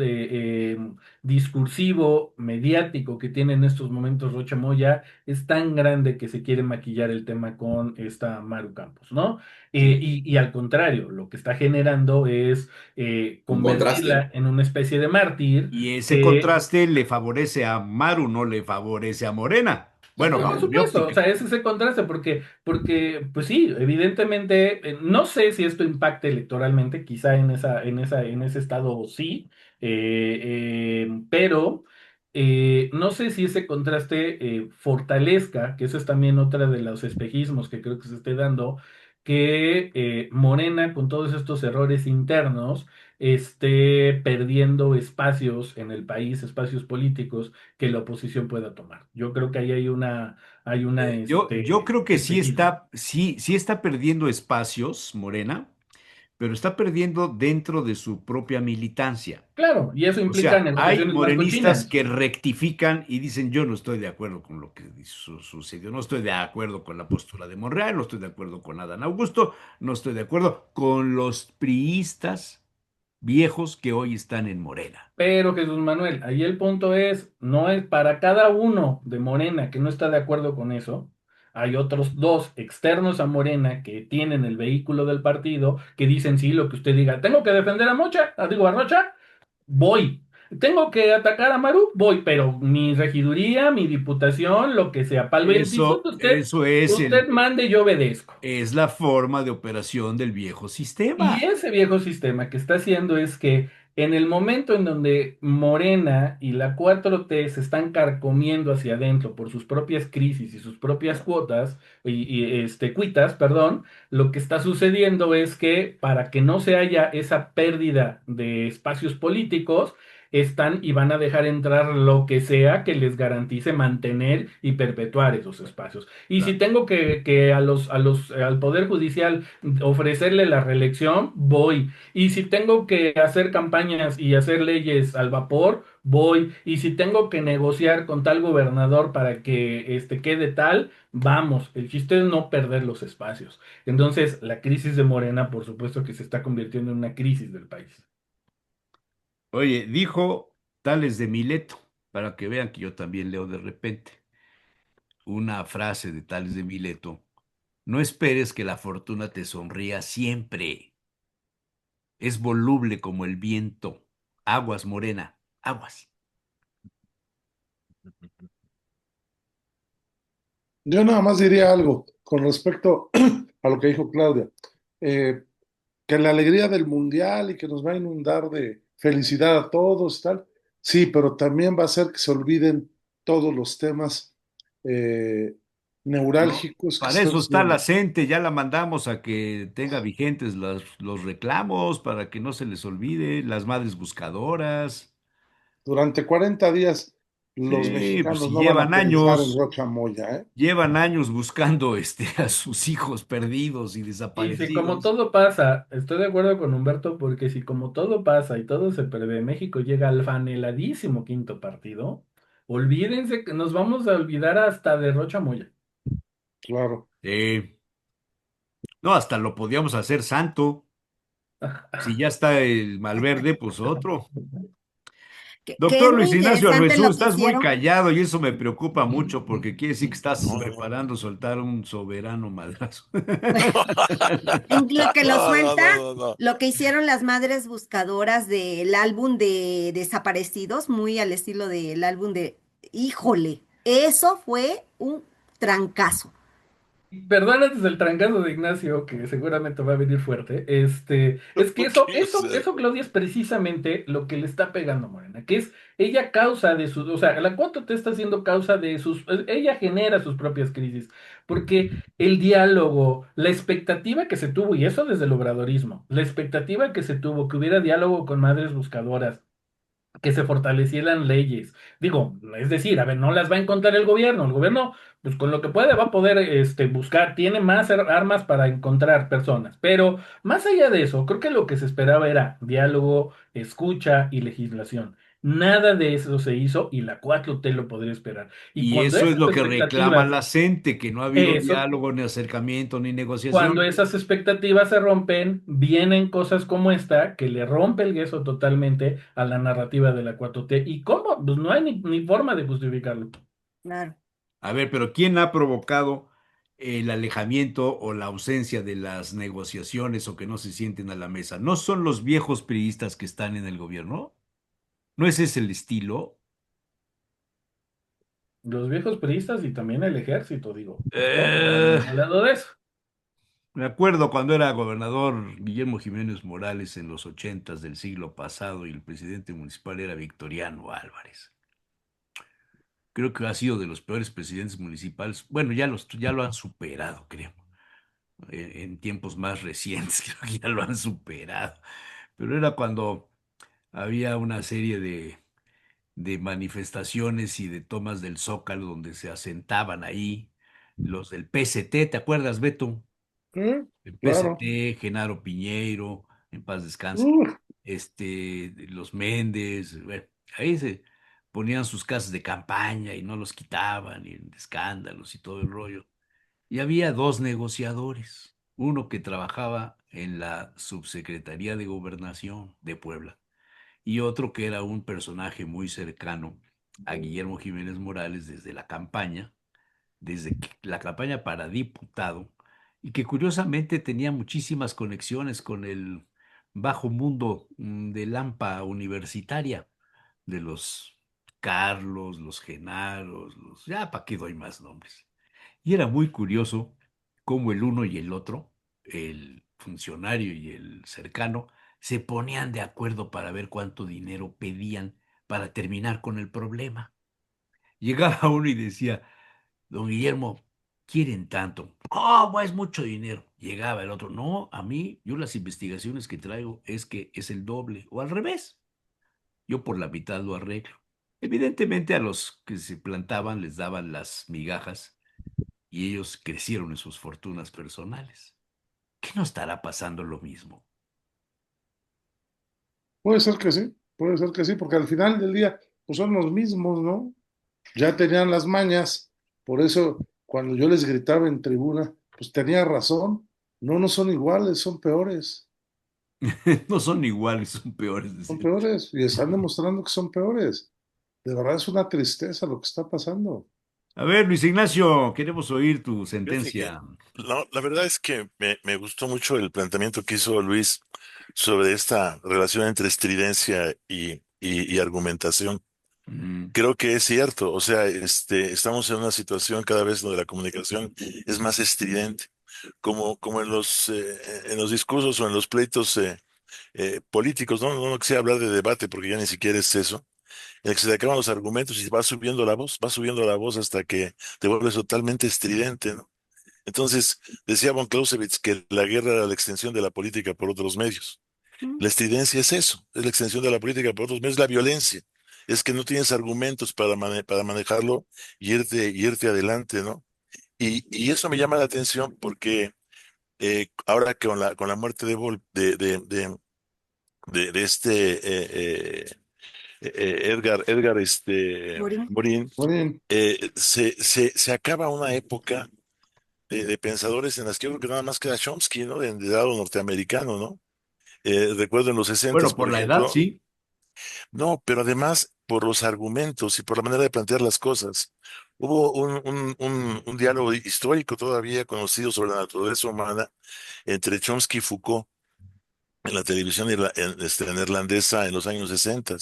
discursivo, mediático que tiene en estos momentos Rocha Moya es tan grande que se quiere maquillar el tema con esta Maru Campos, ¿no? Sí. Y al contrario, lo que está generando es Un contraste. convertirla en una especie de mártir Y ese que contraste le favorece a Maru, no le favorece a Morena. Bueno, no, por bajo mi supuesto, o sea, óptica. es ese contraste, porque, pues sí, evidentemente, no sé si esto impacte electoralmente, quizá en ese estado sí, pero no sé si ese contraste fortalezca, que eso es también otra de los espejismos que creo que se esté dando, que Morena, con todos estos errores internos, esté perdiendo espacios en el país, espacios políticos que la oposición pueda tomar. Yo creo que ahí hay una Yo creo que perspectiva. sí está perdiendo espacios, Morena, pero está perdiendo dentro de su propia militancia. Claro, y eso O implica sea, hay negociaciones más morenistas cochinas. que rectifican y dicen, yo no estoy de acuerdo con lo que sucedió, no estoy de acuerdo con la postura de Monreal, no estoy de acuerdo con Adán Augusto, no estoy de acuerdo con los priistas viejos que hoy están en Morena. Pero Jesús Manuel, ahí el punto es, no es para cada uno de Morena que no está de acuerdo con eso. Hay otros dos externos a Morena que tienen el vehículo del partido que dicen sí, lo que usted diga. Tengo que defender a Mocha, digo a Rocha, voy. Tengo que atacar a Maru, voy, pero mi regiduría, mi diputación, lo que sea, para el 26 usted, Eso es usted mande, yo obedezco. es la forma de operación del viejo Y sistema. ese viejo sistema que está haciendo es que en el momento en donde Morena y la 4T se están carcomiendo hacia adentro por sus propias crisis y sus propias cuotas cuitas, perdón, lo que está sucediendo es que para que no se haya esa pérdida de espacios políticos, están y van a dejar entrar lo que sea que les garantice mantener y perpetuar esos espacios. Y si tengo que al Poder Judicial ofrecerle la reelección, voy. Y si tengo que hacer campañas y hacer leyes al vapor, voy. Y si tengo que negociar con tal gobernador para que quede tal, vamos. El chiste es no perder los espacios. Entonces, la crisis de Morena, por supuesto que se está convirtiendo en una crisis del país. Oye, dijo Tales de Mileto, para que vean que yo también leo de repente, una frase de Tales de Mileto: no esperes que la fortuna te sonría siempre. Es voluble como el viento. Aguas, Morena, aguas. Yo nada más diría algo con respecto a lo que dijo Claudia. Eh, que la alegría del mundial y que nos va a inundar de felicidad a todos, tal. Sí, pero también va a hacer que se olviden todos los temas eh, No, neurálgicos que para están eso está la siendo CENTE, ya la mandamos a que tenga vigentes los reclamos, para que no se les olvide, las madres buscadoras. durante 40 días. Los Sí, pues mexicanos si no van a pensar en Rocha Moya, ¿eh? llevan años buscando a sus hijos perdidos y Y si como desaparecidos. todo pasa, estoy de acuerdo con Humberto, porque si como todo pasa y todo se prevé, México llega al faneladísimo quinto partido, olvídense que nos vamos a olvidar hasta de Rocha Moya. Claro. No, hasta lo podíamos hacer santo. Si ya está el Malverde, pues otro. que es Doctor muy Luis Ignacio interesante Arbizu, lo que estás muy hicieron. callado y eso me preocupa mucho porque quiere decir que estás preparando soltar un soberano madrazo. En lo que lo No, no, suelta, no, no, no. lo que hicieron las madres buscadoras del álbum de desaparecidos, muy al estilo del álbum de, híjole, eso fue un trancazo. Perdón antes del trancazo de Ignacio, que seguramente va a venir fuerte. Es que eso, ¿Qué es? eso, eso, Claudia, es precisamente lo que le está pegando a Morena, que es ella causa de sus, o sea, la 4T está haciendo causa de ella genera sus propias crisis, porque el diálogo, la expectativa que se tuvo, y eso desde el obradorismo, la expectativa que se tuvo, que hubiera diálogo con madres buscadoras, que se fortalecieran leyes. Digo, es decir, a ver, no las va a encontrar el gobierno, pues con lo que puede va a poder buscar, tiene más armas para encontrar personas, pero más allá de eso, creo que lo que se esperaba era diálogo, escucha y legislación. Nada de eso se hizo y la 4T lo podría esperar. Y Y cuando eso es esas lo que reclama expectativas, la CENTE, que no ha habido eso, diálogo, ni acercamiento, ni cuando negociación. esas expectativas se rompen, vienen cosas como esta que le rompe el queso totalmente a la narrativa de la 4T. ¿Y cómo? Pues no hay ni forma de justificarlo. Claro. A ver, pero ¿quién ha provocado el alejamiento o la ausencia de las negociaciones o que no se sienten a la mesa? ¿No son los viejos priistas que están en el gobierno? ¿No ese es el estilo? Los viejos priistas y también el ejército, digo, ojo, no Eh, hemos hablado de eso. Me acuerdo cuando era gobernador Guillermo Jiménez Morales en los ochentas del siglo pasado y el presidente municipal era Victoriano Álvarez. Creo que ha sido de los peores presidentes municipales. Bueno, ya lo han superado, creo. En tiempos más recientes, creo que ya lo han superado. pero era cuando había una serie de manifestaciones y de tomas del Zócalo donde se asentaban ahí los del PST, ¿te acuerdas, Beto? El Claro. PST, Genaro Piñeiro, en paz descanse, Uf, los Méndez, bueno, ahí se ponían sus casas de campaña y no los quitaban, y en escándalos y todo el rollo. Y había dos negociadores, uno que trabajaba en la Subsecretaría de Gobernación de Puebla y otro que era un personaje muy cercano a Guillermo Jiménez Morales desde la campaña para diputado, y que curiosamente tenía muchísimas conexiones con el bajo mundo de Lampa universitaria, de los Carlos, los Genaros, ya para qué doy más nombres. Y era muy curioso cómo el uno y el otro, el funcionario y el cercano, se ponían de acuerdo para ver cuánto dinero pedían para terminar con el problema. Llegaba uno y decía, don Guillermo, quieren tanto. ¿Cómo es mucho dinero? Llegaba el otro, no, a mí, yo las investigaciones que traigo es que es el doble, o al revés, yo por la mitad lo arreglo. Evidentemente a los que se plantaban les daban las migajas y ellos crecieron en sus fortunas personales. ¿Qué no estará pasando lo mismo? puede ser que sí, porque al final del día, pues son los mismos, ¿no? Ya tenían las mañas, por eso cuando yo les gritaba en tribuna, pues tenía razón, no, no son iguales, No son iguales, son peores, son decía. peores, y están demostrando que son peores. De verdad es una tristeza lo que está pasando. A ver, Luis Ignacio, queremos oír tu Fíjate que sentencia. la verdad es que me gustó mucho el planteamiento que hizo Luis sobre esta relación entre estridencia y argumentación. Mm. Creo que es cierto, o sea, estamos en una situación cada vez donde la comunicación es más estridente, como en los discursos o en los pleitos políticos, ¿no? No quisiera hablar de debate porque ya ni siquiera es eso, en el que se te acaban los argumentos y va subiendo la voz hasta que te vuelves totalmente estridente, ¿no? Entonces, decía von Clausewitz que la guerra era la extensión de la política por otros medios. Mm. La estridencia es eso, es la extensión de la política por otros medios, la violencia. Es que no tienes argumentos para manejarlo y irte adelante, ¿no? Y eso me llama la atención porque ahora que con la muerte de Edgar Morín. Morin, Muy bien, se acaba una época de pensadores en las que yo creo que nada más queda Chomsky, ¿no? De lado norteamericano, ¿no? Recuerdo en los sesentas, Bueno, por por la edad, ejemplo, sí. no, pero además por los argumentos y por la manera de plantear las cosas. Hubo un diálogo histórico todavía conocido sobre la naturaleza humana entre Chomsky y Foucault en la televisión neerlandesa en los años 60.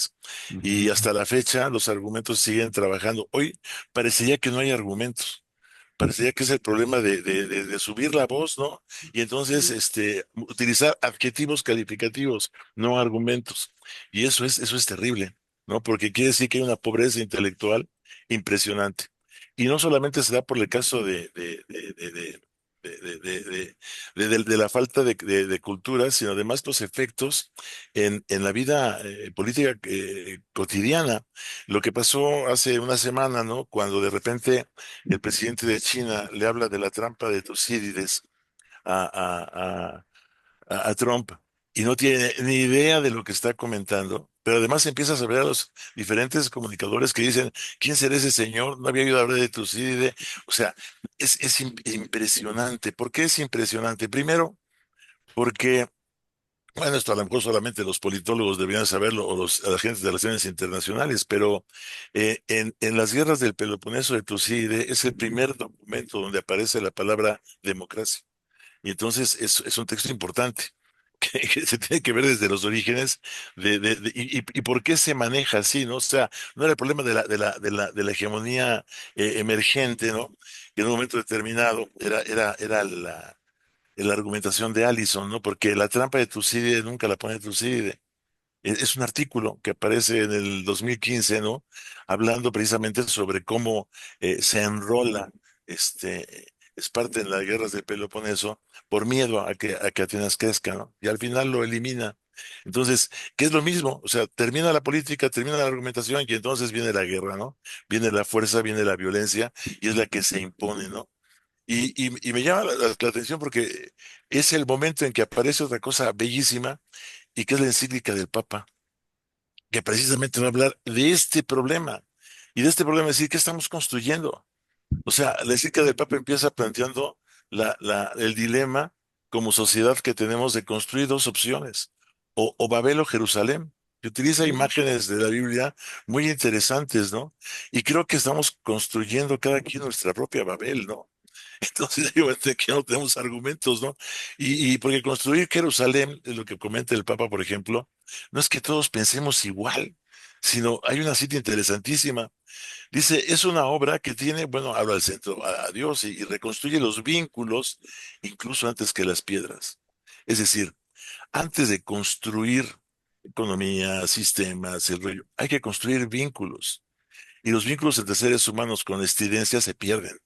Y Ujú. hasta la fecha los argumentos siguen trabajando. Hoy parecería que no hay argumentos. Parecería que es el problema de subir la voz, ¿no? Y entonces utilizar adjetivos calificativos, no argumentos. Y eso es terrible, ¿no? Porque quiere decir que hay una pobreza intelectual impresionante. Y no solamente se da por el caso de la falta de cultura, sino además los efectos en la vida política cotidiana. Lo que pasó hace una semana, ¿no? Cuando de repente el presidente de China le habla de la trampa de Tucídides a, a Trump y no tiene ni idea de lo que está comentando, pero además empiezas a ver a los diferentes comunicadores que dicen, ¿quién será ese señor? No había oído hablar de Tucídides. O sea, impresionante. ¿Por qué es impresionante? Primero, porque, bueno, esto a lo mejor solamente los politólogos deberían saberlo o los agentes de relaciones internacionales, pero en las guerras del Peloponeso de Tucídides es el primer documento donde aparece la palabra democracia. Y entonces es un texto importante que se tiene que ver desde los orígenes y por qué se maneja así, ¿no? O sea, no era el problema de la hegemonía emergente, ¿no? Que en un momento determinado era la argumentación de Allison, ¿no? Porque la trampa de Tucídides nunca la pone Tucídides. Es un artículo que aparece en el 2015, ¿no? Hablando precisamente sobre cómo se enrola Esparta en las guerras del Peloponeso por miedo a que Atenas crezca, ¿no? Y al final lo elimina Entonces, ¿qué es lo mismo? O sea, termina la política, termina la argumentación y entonces viene la guerra, ¿no? Viene la fuerza, viene la violencia y es la que se impone, ¿no? Y me llama la atención porque es el momento en que aparece otra cosa bellísima y que es la encíclica del Papa, que precisamente va a hablar de este problema. Y de este problema es decir, ¿qué estamos construyendo? O sea, la encíclica del Papa empieza planteando el dilema como sociedad que tenemos de construir dos opciones, o Babel o Jerusalén, que utiliza imágenes de la Biblia muy interesantes, ¿no? Y creo que estamos construyendo cada quien nuestra propia Babel, ¿no? Entonces, digo, que no tenemos argumentos, ¿no? Y porque construir Jerusalén, es lo que comenta el Papa, por ejemplo, no es que todos pensemos igual, sino hay una cita interesantísima. Dice, es una obra que tiene, bueno, habla al centro a Dios y reconstruye los vínculos incluso antes que las piedras. Es decir, antes de construir economía, sistemas, el rollo, hay que construir vínculos. Y los vínculos entre seres humanos con estidencia se pierden,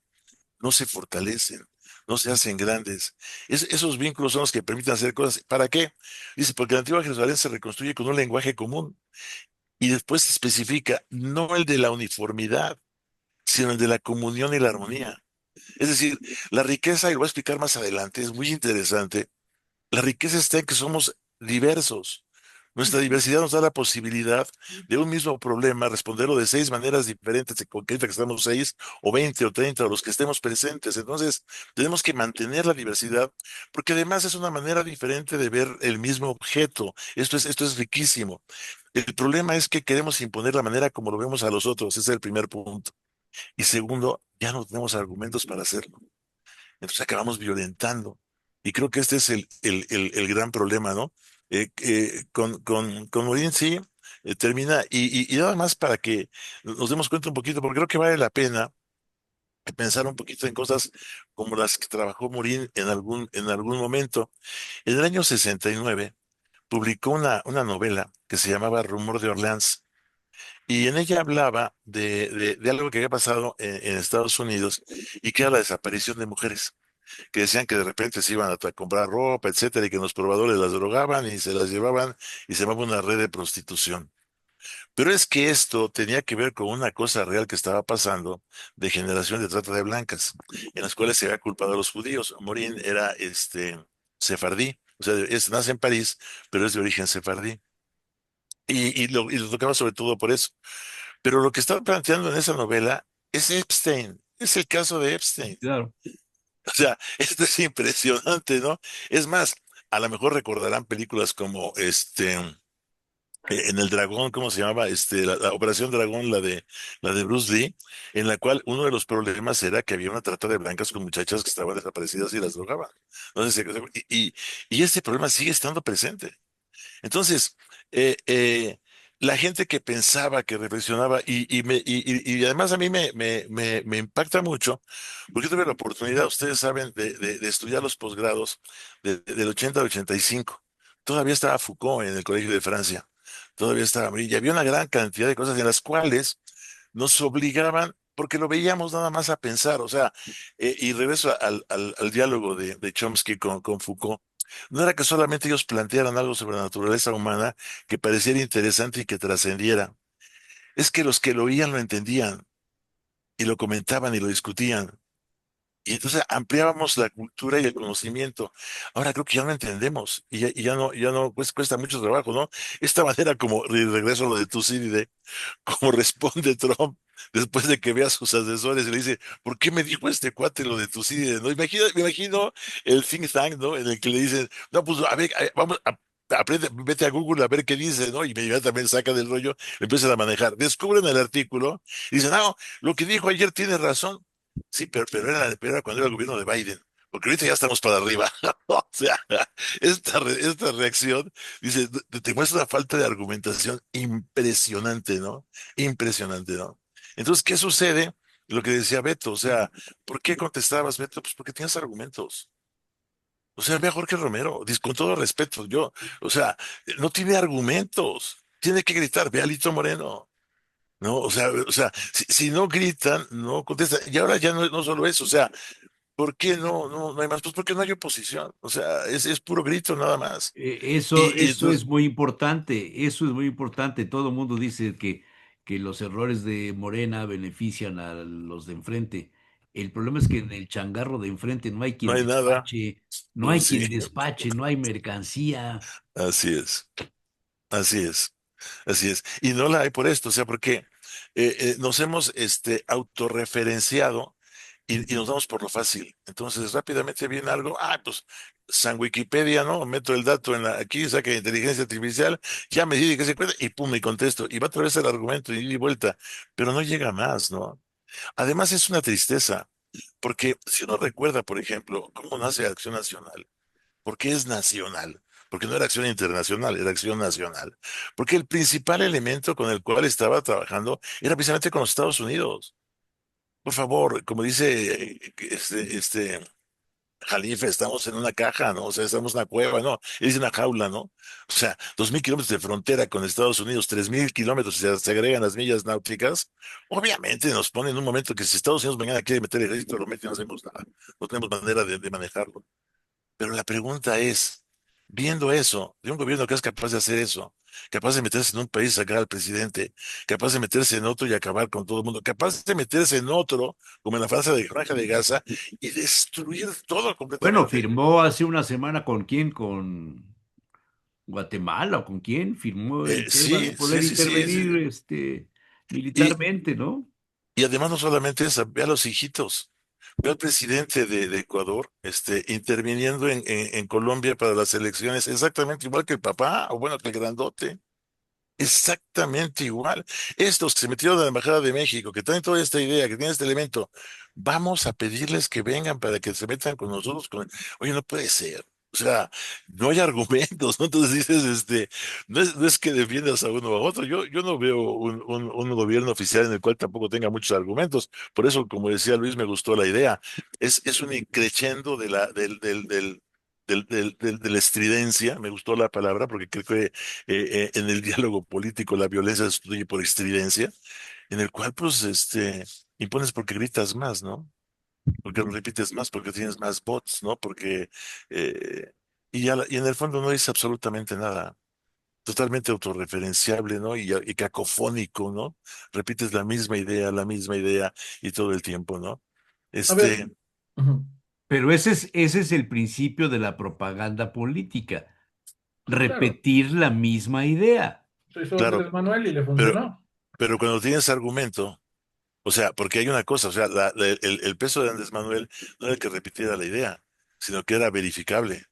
no se fortalecen, no se hacen grandes. Esos vínculos son los que permiten hacer cosas. ¿Para qué? Dice, porque la antigua Jerusalén se reconstruye con un lenguaje común y después se especifica, no el de la uniformidad, sino el de la comunión y la armonía. Es decir, la riqueza, y lo voy a explicar más adelante, es muy interesante. La riqueza está en que somos diversos. Nuestra diversidad nos da la posibilidad de un mismo problema responderlo de 6 maneras diferentes, de concreta que estamos 6 o 20 o 30 o los que estemos presentes. Entonces, tenemos que mantener la diversidad, porque además es una manera diferente de ver el mismo objeto. Esto es riquísimo. El problema es que queremos imponer la manera como lo vemos a los otros. Ese es el primer punto. Y segundo, ya no tenemos argumentos para hacerlo. Entonces acabamos violentando. Y creo que este es el gran problema, ¿no? Con Morín sí, termina, y nada más para que nos demos cuenta un poquito, porque creo que vale la pena pensar un poquito en cosas como las que trabajó Morín en algún momento. En el año 69 publicó una novela que se llamaba Rumor de Orleans. Y en ella hablaba de algo que había pasado en Estados Unidos y que era la desaparición de mujeres, que decían que de repente se iban a comprar ropa, etcétera, y que los probadores las drogaban y se las llevaban y se llamaba una red de prostitución. Pero es que esto tenía que ver con una cosa real que estaba pasando de generación de trata de blancas, en las cuales se había culpado a los judíos. Morín era sefardí, o sea, nace en París, pero es de origen sefardí. Y lo tocaba sobre todo por eso. Pero lo que están planteando en esa novela es Epstein, es el caso de Epstein. Claro. O sea, esto es impresionante, ¿no? Es más, a lo mejor recordarán películas como en El Dragón, ¿cómo se llamaba? La Operación Dragón, la de Bruce Lee, en la cual uno de los problemas era que había una trata de blancas con muchachas que estaban desaparecidas y las drogaban. Entonces, y este problema sigue estando presente. Entonces, eh, eh, la gente que pensaba, que reflexionaba, y además a mí me impacta mucho, porque yo tuve la oportunidad, ustedes saben, de estudiar los posgrados del 80 al 85. Todavía estaba Foucault en el Colegio de Francia, todavía estaba, y había una gran cantidad de cosas en las cuales nos obligaban, porque lo veíamos nada más a pensar, o sea, y regreso al diálogo de Chomsky con Foucault. No era que solamente ellos plantearan algo sobre la naturaleza humana que pareciera interesante y que trascendiera. Es que los que lo oían lo entendían y lo comentaban y lo discutían. Y entonces ampliábamos la cultura y el conocimiento. Ahora creo que ya no entendemos y ya no pues, cuesta mucho trabajo, ¿no? Esta manera como, y regreso a lo de Tucídide, como responde Trump después de que ve a sus asesores y le dice, ¿por qué me dijo este cuate lo de Tucídides? ¿No? Me imagino el think tank, ¿no? En el que le dicen, no, pues a ver, vamos aprende, vete a Google a ver qué dice, ¿no? Y inmediatamente saca del rollo, le empiezan a manejar. Descubren el artículo y dicen, no, lo que dijo ayer tiene razón. Sí, pero era cuando era el gobierno de Biden. Porque ahorita ya estamos para arriba. O sea, esta reacción, dice, te muestra una falta de argumentación impresionante, ¿no? Impresionante, ¿no? Entonces, ¿qué sucede? Lo que decía Beto, o sea, ¿por qué contestabas, Beto? Pues porque tienes argumentos. O sea, ve a Jorge Romero, con todo respeto, o sea, no tiene argumentos. Tiene que gritar, ve a Lito Moreno. No, o sea, si no gritan, no contestan. Y ahora ya no solo eso, o sea, ¿Por qué no hay más? Pues porque no hay oposición. O sea, es puro grito nada más. Y Eso entonces, es muy importante, eso es muy importante. Todo el mundo dice que los errores de Morena benefician a los de enfrente. El problema es que en el changarro de enfrente no hay no quien hay nada. despache, no hay Pues sí, quien despache, no hay mercancía. así es, así es, así es. Y no la hay por esto, o sea, porque nos hemos autorreferenciado y nos damos por lo fácil. Entonces, rápidamente viene algo, pues San Wikipedia, ¿no? Meto el dato aquí, saca inteligencia artificial, ya me dice que se cuenta y pum, me contesto. Y va otra vez el argumento y vuelta, pero no llega más, ¿no? Además, es una tristeza, porque si uno recuerda, por ejemplo, cómo nace Acción Nacional, ¿por qué es nacional? Porque no era acción internacional, era acción nacional. Porque el principal elemento con el cual estaba trabajando era precisamente con los Estados Unidos. Por favor, como dice Jalife, estamos en una caja, ¿no? O sea, estamos en una cueva, ¿no? Él dice una jaula, ¿no? O sea, 2.000 kilómetros de frontera con Estados Unidos, 3.000 kilómetros, se agregan las millas náuticas. Obviamente nos pone en un momento que si Estados Unidos mañana quiere meter el ejército, lo mete y no hacemos nada. No tenemos manera de manejarlo. Pero la pregunta es, viendo eso, de un gobierno que es capaz de hacer eso, capaz de meterse en un país y sacar al presidente, capaz de meterse en otro y acabar con todo el mundo, capaz de meterse en otro, como en la Franja de Gaza, y destruir todo Bueno, completamente. firmó hace una semana con quién, con Guatemala o con quién, firmó el tema de Sí, poder sí, sí, sí, intervenir sí. Y, militarmente, ¿no? y además no solamente eso, ve a los hijitos. Ve al presidente de Ecuador, interviniendo en Colombia para las elecciones, exactamente igual que el papá, o bueno, que el grandote. Exactamente igual. Estos que se metieron a la Embajada de México, que traen toda esta idea, que tienen este elemento, vamos a pedirles que vengan para que se metan con nosotros. Oye, no puede ser. O sea, no hay argumentos, ¿no? Entonces dices, no es que defiendas a uno o a otro. Yo no veo un gobierno oficial en el cual tampoco tenga muchos argumentos. Por eso, como decía Luis, me gustó la idea. Es un increchendo de la estridencia, me gustó la palabra, porque creo que en el diálogo político la violencia se sustituye por estridencia, en el cual pues impones porque gritas más, ¿no? Porque lo repites más, porque tienes más bots, ¿no? Porque eh, y en el fondo no dice absolutamente nada. Totalmente autorreferenciable, ¿no? Y cacofónico, ¿no? Repites la misma idea y todo el tiempo, ¿no? A ver, Este, ujú, Pero ese es el principio de la propaganda política, claro, repetir la misma idea. se hizo claro, Andrés Manuel y le pero, funcionó. pero cuando tienes argumento, o sea, porque hay una cosa, o sea, el peso de Andrés Manuel no era que repitiera la idea, sino que era verificable.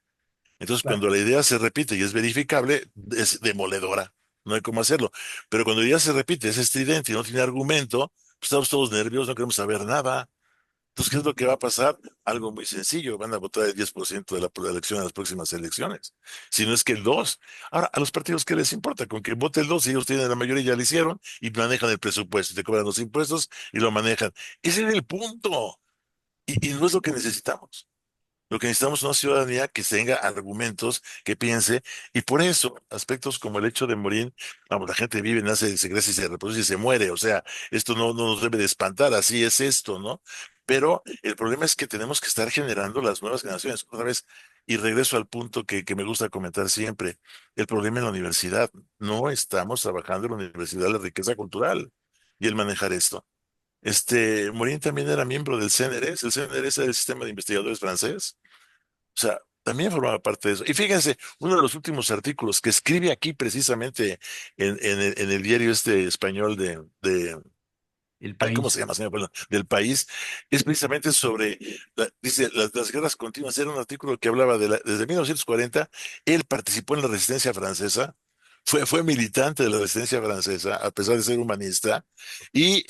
Entonces, cuando Claro. la idea se repite y es verificable, es demoledora. No hay cómo hacerlo. Pero cuando la idea se repite, es estridente y no tiene argumento, pues estamos todos nerviosos, no queremos saber nada. Entonces, ¿qué es lo que va a pasar? Algo muy sencillo. Van a votar el 10% de la elección en las próximas elecciones. Si no es que el 2. Ahora, a los partidos, ¿qué les importa? Con que vote el 2, si ellos tienen la mayoría, ya lo hicieron y manejan el presupuesto, te cobran los impuestos y lo manejan. Ese es el punto. Y no es lo que necesitamos. Lo que necesitamos es una ciudadanía que tenga argumentos, que piense, y por eso aspectos como el hecho de morir, vamos, la gente vive, nace, se crece y se reproduce y se muere, o sea, esto no nos debe de espantar, así es esto, ¿no? Pero el problema es que tenemos que estar generando las nuevas generaciones otra vez, y regreso al punto que me gusta comentar siempre, el problema en la universidad, no estamos trabajando en la universidad la riqueza cultural y el manejar esto. Morin también era miembro del CNRS, el CNRS era el sistema de investigadores francés, o sea, también formaba parte de eso. Y fíjense, uno de los últimos artículos que escribe aquí precisamente en el diario español El ay, ¿cómo se país. llama, señor? Perdón, del país, es precisamente sobre, dice, las guerras continuas. Era un artículo que hablaba desde 1940, él participó en la resistencia francesa, fue militante de la resistencia francesa, a pesar de ser humanista, y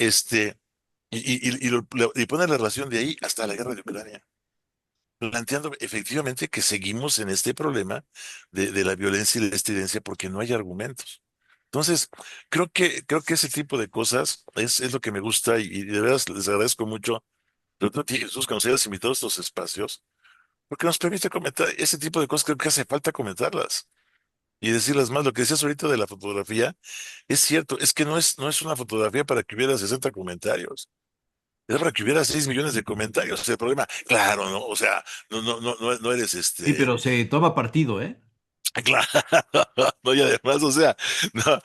y pone la relación de ahí hasta la guerra de Ucrania, planteando efectivamente que seguimos en este problema de la violencia y la estridencia porque no hay argumentos. Entonces, creo que ese tipo de cosas es lo que me gusta y de verdad les agradezco mucho, sobre todo a ti, Jesús, que nos hayas invitado a estos espacios, porque nos permite comentar ese tipo de cosas, creo que hace falta comentarlas y decirlas más. Lo que decías ahorita de la fotografía, es cierto, es que no es una fotografía para que hubiera 60 comentarios. Era para que hubiera 6 millones de comentarios. El problema, claro, ¿no? O sea, no eres Sí, pero se toma partido, ¿eh? Claro, no, y además, o sea, no,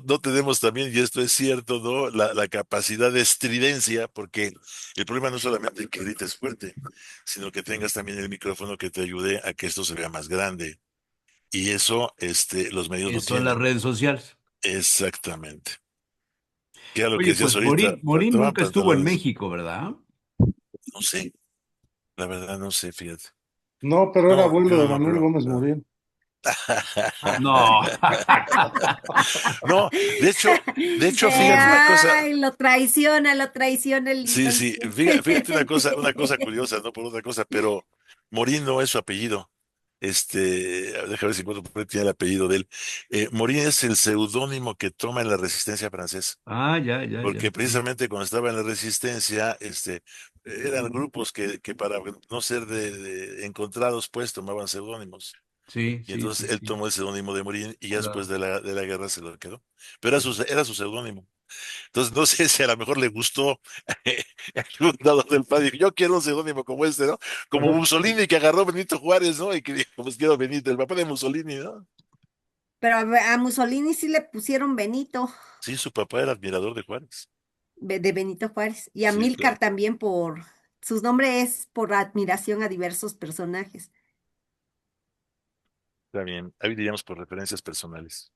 no tenemos también, y esto es cierto, ¿no? La capacidad de estridencia, porque el problema no es solamente que grites fuerte, sino que tengas también el micrófono que te ayude a que esto se vea más grande. Y eso, los medios no Eso en las tienen. redes sociales. Exactamente. Que era lo que Oye, decías pues ahorita, Morín faltaban nunca estuvo en pantalones. México, ¿verdad? No sé, la verdad no sé, fíjate. No, pero era No, yo abuelo de no me Manuel acuerdo. Gómez Morín. No. No, de hecho, fíjate una cosa. Ay, lo traiciona el Sí, sí, inconsciente. fíjate una cosa curiosa, no por otra cosa, pero Morín no es su apellido. Déjame ver si encuentro por ahí tiene el apellido de él. Morín es el seudónimo que toma en la resistencia francesa, Ah, ya, ya, porque ya. Sí, precisamente cuando estaba en la resistencia, eran grupos que para no ser encontrados, pues tomaban seudónimos. sí, Y sí, sí, entonces él sí, tomó el seudónimo de Morín y ya después claro. de la guerra se lo quedó. Pero era su seudónimo. Entonces, no sé si a lo mejor le gustó el fundador del PAN. Dijo, yo quiero un seudónimo como este, ¿no? Como Ajá. Mussolini que agarró Benito Juárez, ¿no? Y que dijo, pues quiero Benito, el papá de Mussolini, ¿no? Pero a Mussolini sí le pusieron Benito, Sí, su papá era admirador de Juárez. de Benito Juárez, y a Sí, Milcar claro. también sus nombres es por admiración a diversos personajes. Está bien. Ahí diríamos por referencias personales.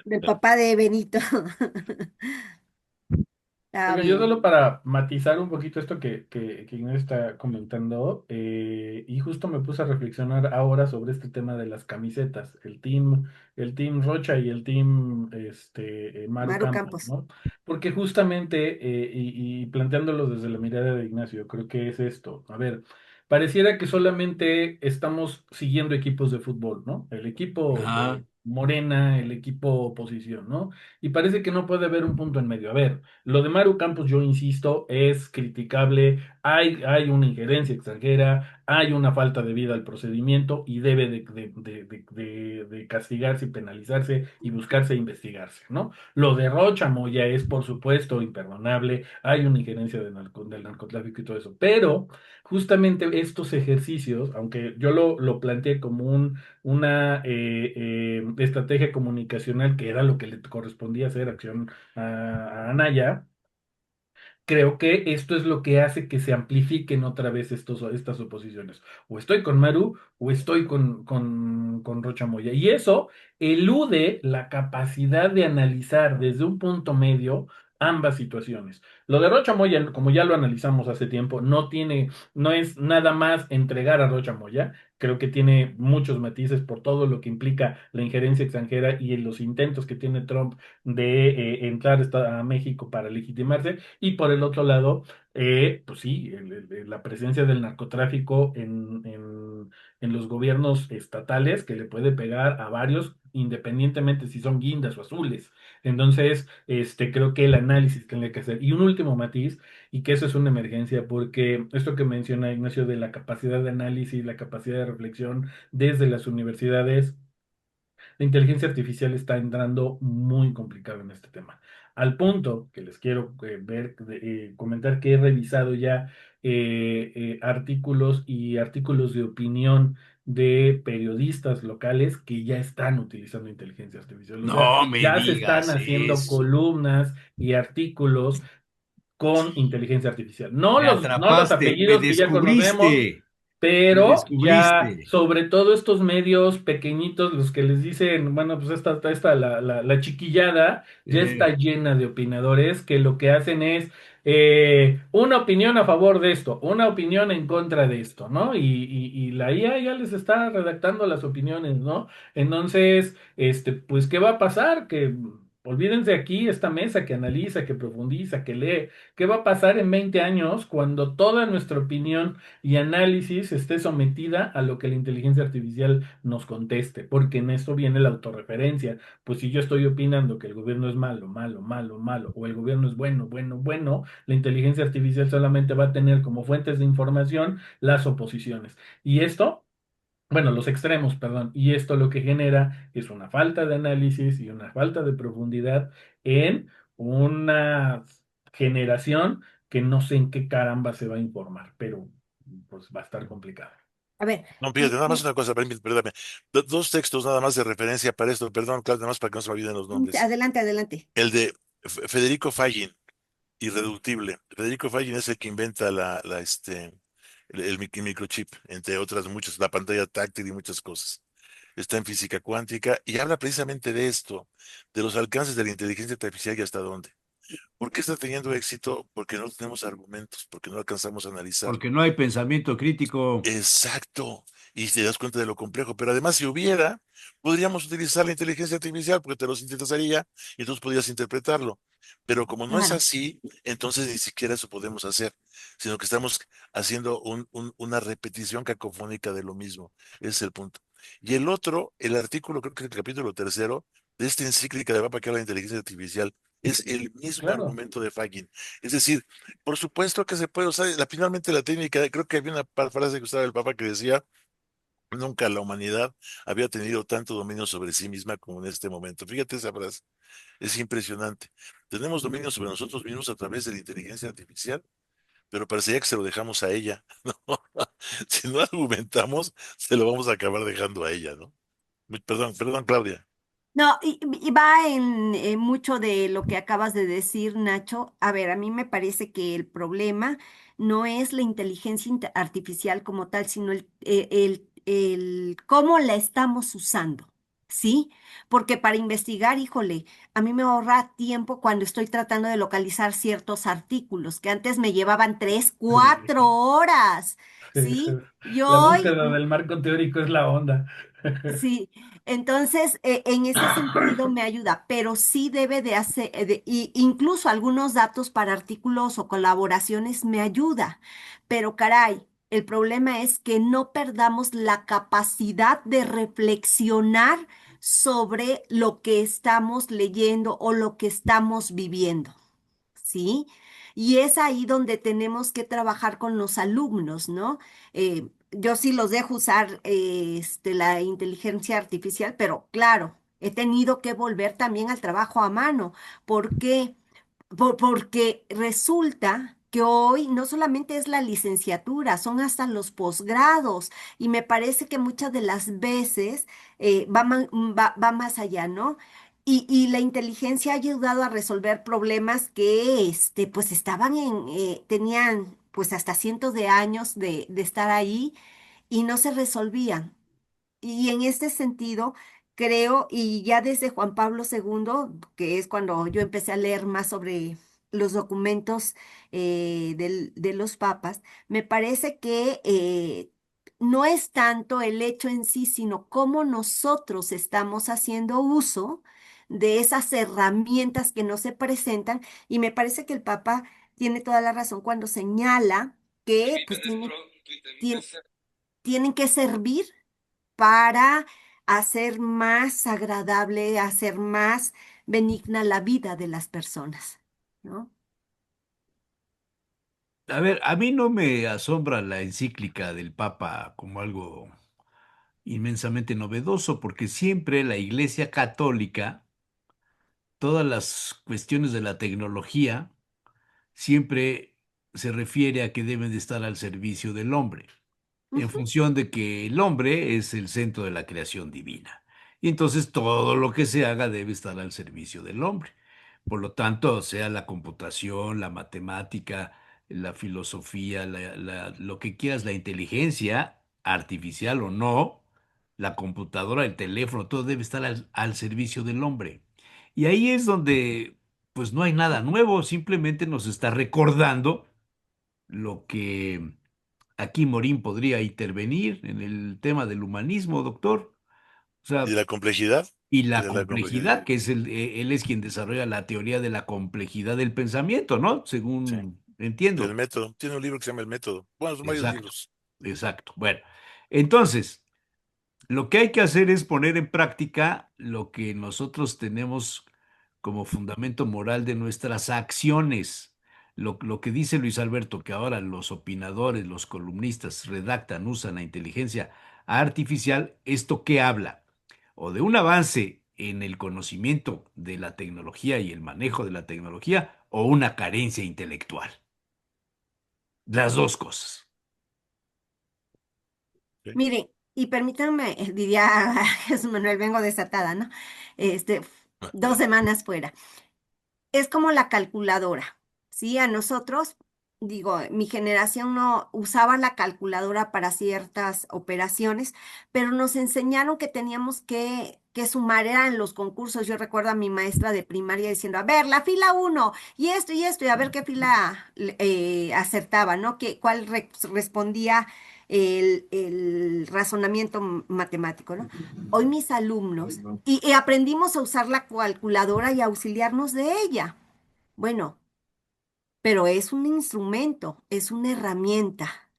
Del papá de Benito. Oiga, yo solo Am, para matizar un poquito esto que Ignacio está comentando, y justo me puse a reflexionar ahora sobre este tema de las camisetas, el team Rocha y el team Maru Maru Campos, Campos. ¿no? Porque justamente, y planteándolo desde la mirada de Ignacio, creo que es esto. A ver, pareciera que solamente estamos siguiendo equipos de fútbol, ¿no? El equipo Ajá. Morena, el equipo oposición, ¿no? Y parece que no puede haber un punto en medio. A ver. Lo de Maru Campos, yo insisto, es criticable. Hay una injerencia extranjera, hay una falta de vida al procedimiento y debe de castigarse y penalizarse y buscarse e investigarse, ¿no? Lo de Rocha Moya es, por supuesto, imperdonable. Hay una injerencia del narcotráfico y todo eso. Pero justamente estos ejercicios, aunque yo lo planteé como una estrategia comunicacional que era lo que le correspondía hacer acción a Anaya, creo que esto es lo que hace que se amplifiquen otra vez estas oposiciones. O estoy con Maru o estoy con Rocha Moya. Y eso elude la capacidad de analizar desde un punto medio ambas situaciones. Lo de Rocha Moya, como ya lo analizamos hace tiempo, no es nada más entregar a Rocha Moya. Creo que tiene muchos matices por todo lo que implica la injerencia extranjera y en los intentos que tiene Trump de entrar a México para legitimarse. Y por el otro lado, pues sí, la presencia del narcotráfico en los gobiernos estatales que le puede pegar a varios, independientemente si son guindas o azules. Entonces, creo que el análisis tiene que hacer. Y un último matiz, y que eso es una emergencia, porque esto que menciona Ignacio de la capacidad de análisis, la capacidad de reflexión desde las universidades, la inteligencia artificial está entrando muy complicado en este tema. Al punto que les quiero comentar que he revisado ya artículos y artículos de opinión de periodistas locales que ya están utilizando inteligencia artificial. O sea, No me ya se están digas haciendo eso. columnas y artículos con inteligencia artificial. Me No los atrapaste, me apellidos que ya conocemos, descubriste, me pero ya, descubriste. sobre todo estos medios pequeñitos, los que les dicen, bueno, pues esta la chiquillada, ya está Eh, llena de opinadores que lo que hacen es una opinión a favor de esto, una opinión en contra de esto, ¿no? Y la IA ya les está redactando las opiniones, ¿no? Entonces, pues, ¿qué va a pasar? Que olvídense aquí esta mesa que analiza, que profundiza, que lee. ¿Qué va a pasar en 20 años cuando toda nuestra opinión y análisis esté sometida a lo que la inteligencia artificial nos conteste? Porque en esto viene la autorreferencia. Pues si yo estoy opinando que el gobierno es malo, malo, malo, malo, o el gobierno es bueno, bueno, bueno, la inteligencia artificial solamente va a tener como fuentes de información las oposiciones. Y esto, bueno, los extremos, perdón, y esto lo que genera es una falta de análisis y una falta de profundidad en una generación que no sé en qué caramba se va a informar, pero pues va a estar complicado. A ver, No, fíjate, y, nada más y- una cosa, perdóname. Dos textos nada más de referencia para esto, perdón, Claudio, nada más para que no se me olviden los nombres. adelante, adelante. El de Federico Fagin, Irreductible. Federico Fagin es el que inventa el microchip, entre otras muchas, la pantalla táctil y muchas cosas. Está en física cuántica y habla precisamente de esto, de los alcances de la inteligencia artificial y hasta dónde. ¿Por qué está teniendo éxito? Porque no tenemos argumentos, porque no alcanzamos a analizar. Porque no hay pensamiento crítico. Exacto. Y te das cuenta de lo complejo. Pero además, si hubiera, podríamos utilizar la inteligencia artificial porque te lo sintetizaría y entonces podrías interpretarlo. Pero como no es Claro. así, entonces ni siquiera eso podemos hacer, sino que estamos haciendo una repetición cacofónica de lo mismo. Ese es el punto. Y el otro, el artículo, creo que el capítulo tercero de esta encíclica de Papa que habla de inteligencia artificial, es el mismo Claro, argumento de Fagin. Es decir, por supuesto que se puede usar, finalmente la técnica, creo que había una frase que usaba el Papa que decía, nunca la humanidad había tenido tanto dominio sobre sí misma como en este momento. Fíjate esa frase, es impresionante. Tenemos dominio sobre nosotros mismos a través de la inteligencia artificial, pero parecería que se lo dejamos a ella, ¿no? Si no argumentamos, se lo vamos a acabar dejando a ella, ¿no? Perdón, Claudia. No, y va en mucho de lo que acabas de decir, Nacho. A ver, a mí me parece que el problema no es la inteligencia artificial como tal, sino el cómo la estamos usando, ¿sí? Porque para investigar, híjole, a mí me ahorra tiempo cuando estoy tratando de localizar ciertos artículos que antes me llevaban 3, 4 horas, ¿sí? Y la hoy búsqueda del marco teórico es la onda. sí, entonces en ese sentido me ayuda, pero sí debe de hacer, incluso algunos datos para artículos o colaboraciones me ayuda, pero caray, el problema es que no perdamos la capacidad de reflexionar sobre lo que estamos leyendo o lo que estamos viviendo. ¿Sí? Y es ahí donde tenemos que trabajar con los alumnos, ¿no? Yo sí los dejo usar la inteligencia artificial, pero claro, he tenido que volver también al trabajo a mano. ¿Por qué? Porque resulta que hoy no solamente es la licenciatura, son hasta los posgrados y me parece que muchas de las veces va más allá, ¿no? Y la inteligencia ha ayudado a resolver problemas que, pues estaban tenían pues hasta cientos de años de estar ahí y no se resolvían. Y en este sentido, creo, y ya desde Juan Pablo II, que es cuando yo empecé a leer más sobre los documentos de los papas, me parece que no es tanto el hecho en sí, sino cómo nosotros estamos haciendo uso de esas herramientas que nos se presentan. Y me parece que el Papa tiene toda la razón cuando señala que pues tien- tienen que servir para hacer más agradable, hacer más benigna la vida de las personas, ¿no? A ver, a mí no me asombra la encíclica del Papa como algo inmensamente novedoso, porque siempre la Iglesia Católica, todas las cuestiones de la tecnología, siempre se refiere a que deben de estar al servicio del hombre, en Ujú. función de que el hombre es el centro de la creación divina. Y entonces todo lo que se haga debe estar al servicio del hombre. Por lo tanto, sea la computación, la matemática, la filosofía, lo que quieras, la inteligencia artificial o no, la computadora, el teléfono, todo debe estar al servicio del hombre. Y ahí es donde, pues no hay nada nuevo, simplemente nos está recordando lo que aquí Morín podría intervenir en el tema del humanismo, doctor. O Y sea, la complejidad, y y la de la complejidad. complejidad, que es él es quien desarrolla la teoría de la complejidad del pensamiento, ¿no? Sí. Según El entiendo. método. Tiene un libro que se llama El Método. Bueno, son varios Exacto, libros. exacto. Bueno, entonces, lo que hay que hacer es poner en práctica lo que nosotros tenemos como fundamento moral de nuestras acciones. Lo que dice Luis Alberto, que ahora los opinadores, los columnistas redactan, usan la inteligencia artificial, ¿esto qué habla? O de un avance en el conocimiento de la tecnología y el manejo de la tecnología o una carencia intelectual? Las dos cosas. ¿sí? Miren, y permítanme, diría Jesús Manuel, vengo desatada, ¿no? Este, 2 semanas fuera. Es como la calculadora, ¿sí? A nosotros, digo, mi generación no usaba la calculadora para ciertas operaciones, pero nos enseñaron que teníamos que sumar, eran los concursos. Yo recuerdo a mi maestra de primaria diciendo, a ver, la fila uno, y esto, y a ver qué fila acertaba, ¿no? ¿Cuál respondía el razonamiento matemático, ¿no? Hoy mis alumnos, y aprendimos a usar la calculadora y a auxiliarnos de ella. Bueno, pero es un instrumento, es una herramienta.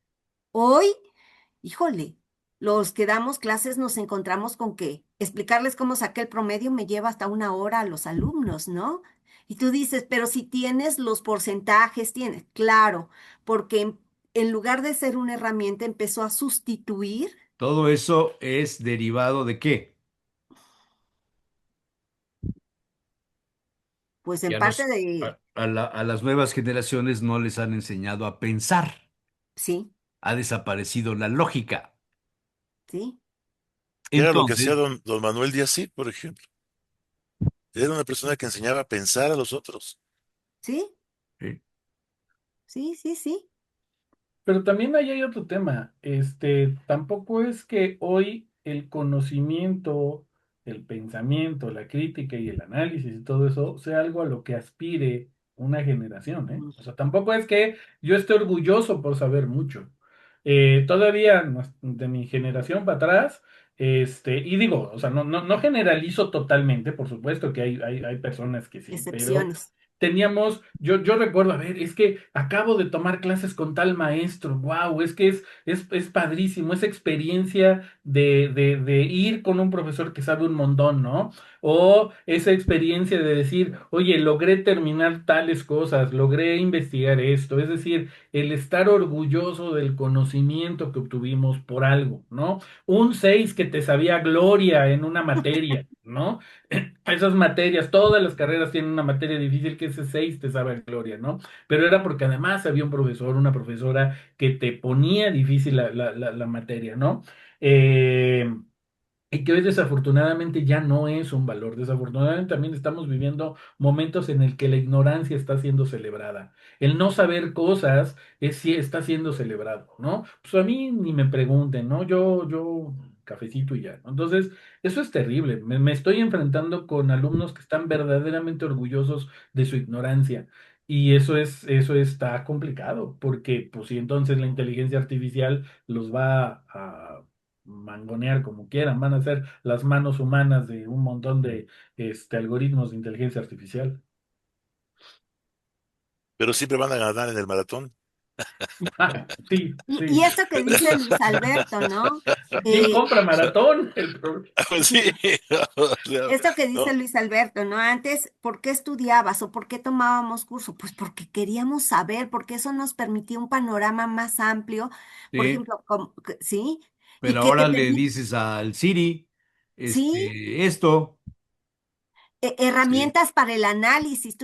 Hoy, híjole, los que damos clases nos encontramos con que explicarles cómo saqué el promedio me lleva hasta 1 hora a los alumnos, ¿no? Y tú dices, pero si tienes los porcentajes, tienes, claro, porque en lugar de ser una herramienta empezó a sustituir, Todo eso es derivado de qué? pues Que en parte de, a las nuevas generaciones no les han enseñado a pensar. sí, Ha desaparecido la lógica. sí, ¿Qué era lo que hacía Entonces, don Manuel Díaz Cid, por ejemplo? Era una persona que enseñaba a pensar a los otros. sí, eh, sí, sí, sí, Pero también ahí hay otro tema. Tampoco es que hoy el conocimiento, el pensamiento, la crítica y el análisis y todo eso sea algo a lo que aspire una generación, ¿eh? O sea, tampoco es que yo esté orgulloso por saber mucho. Todavía de mi generación para atrás, y digo, o sea, no generalizo totalmente, por supuesto que hay personas que sí, pero excepciones. yo recuerdo, a ver, es que acabo de tomar clases con tal maestro, wow, es que es padrísimo, esa experiencia de ir con un profesor que sabe un montón, ¿no? O esa experiencia de decir, oye, logré terminar tales cosas, logré investigar esto, es decir, el estar orgulloso del conocimiento que obtuvimos por algo, ¿no? Un 6 que te sabía gloria en una materia, ¿no? Esas materias, todas las carreras tienen una materia difícil que ese 6 te sabe a gloria, ¿no? Pero era porque además había un profesor, una profesora que te ponía difícil la materia, ¿no? Eh, y que hoy desafortunadamente ya no es un valor. Desafortunadamente también estamos viviendo momentos en el que la ignorancia está siendo celebrada. El no saber cosas sí está siendo celebrado, ¿no? Pues a mí ni me pregunten, ¿no? Yo, cafecito y ya, ¿no? Entonces, eso es terrible. Me estoy enfrentando con alumnos que están verdaderamente orgullosos de su ignorancia. Y eso está complicado, porque pues si entonces la inteligencia artificial los va a mangonear como quieran, van a ser las manos humanas de un montón de algoritmos de inteligencia artificial. Pero siempre van a ganar en el maratón. Sí, Y sí. esto que dice Luis Alberto, ¿no? ¿Quién Eh, compra maratón? Pues sí, o sea, Esto que dice no. Luis Alberto, ¿no? Antes, ¿por qué estudiabas o por qué tomábamos curso? Pues porque queríamos saber, porque eso nos permitía un panorama más amplio, por sí, ejemplo, ¿sí? Y pero que te ahora le permite, dices al Siri, sí, esto, Sí. herramientas para el análisis.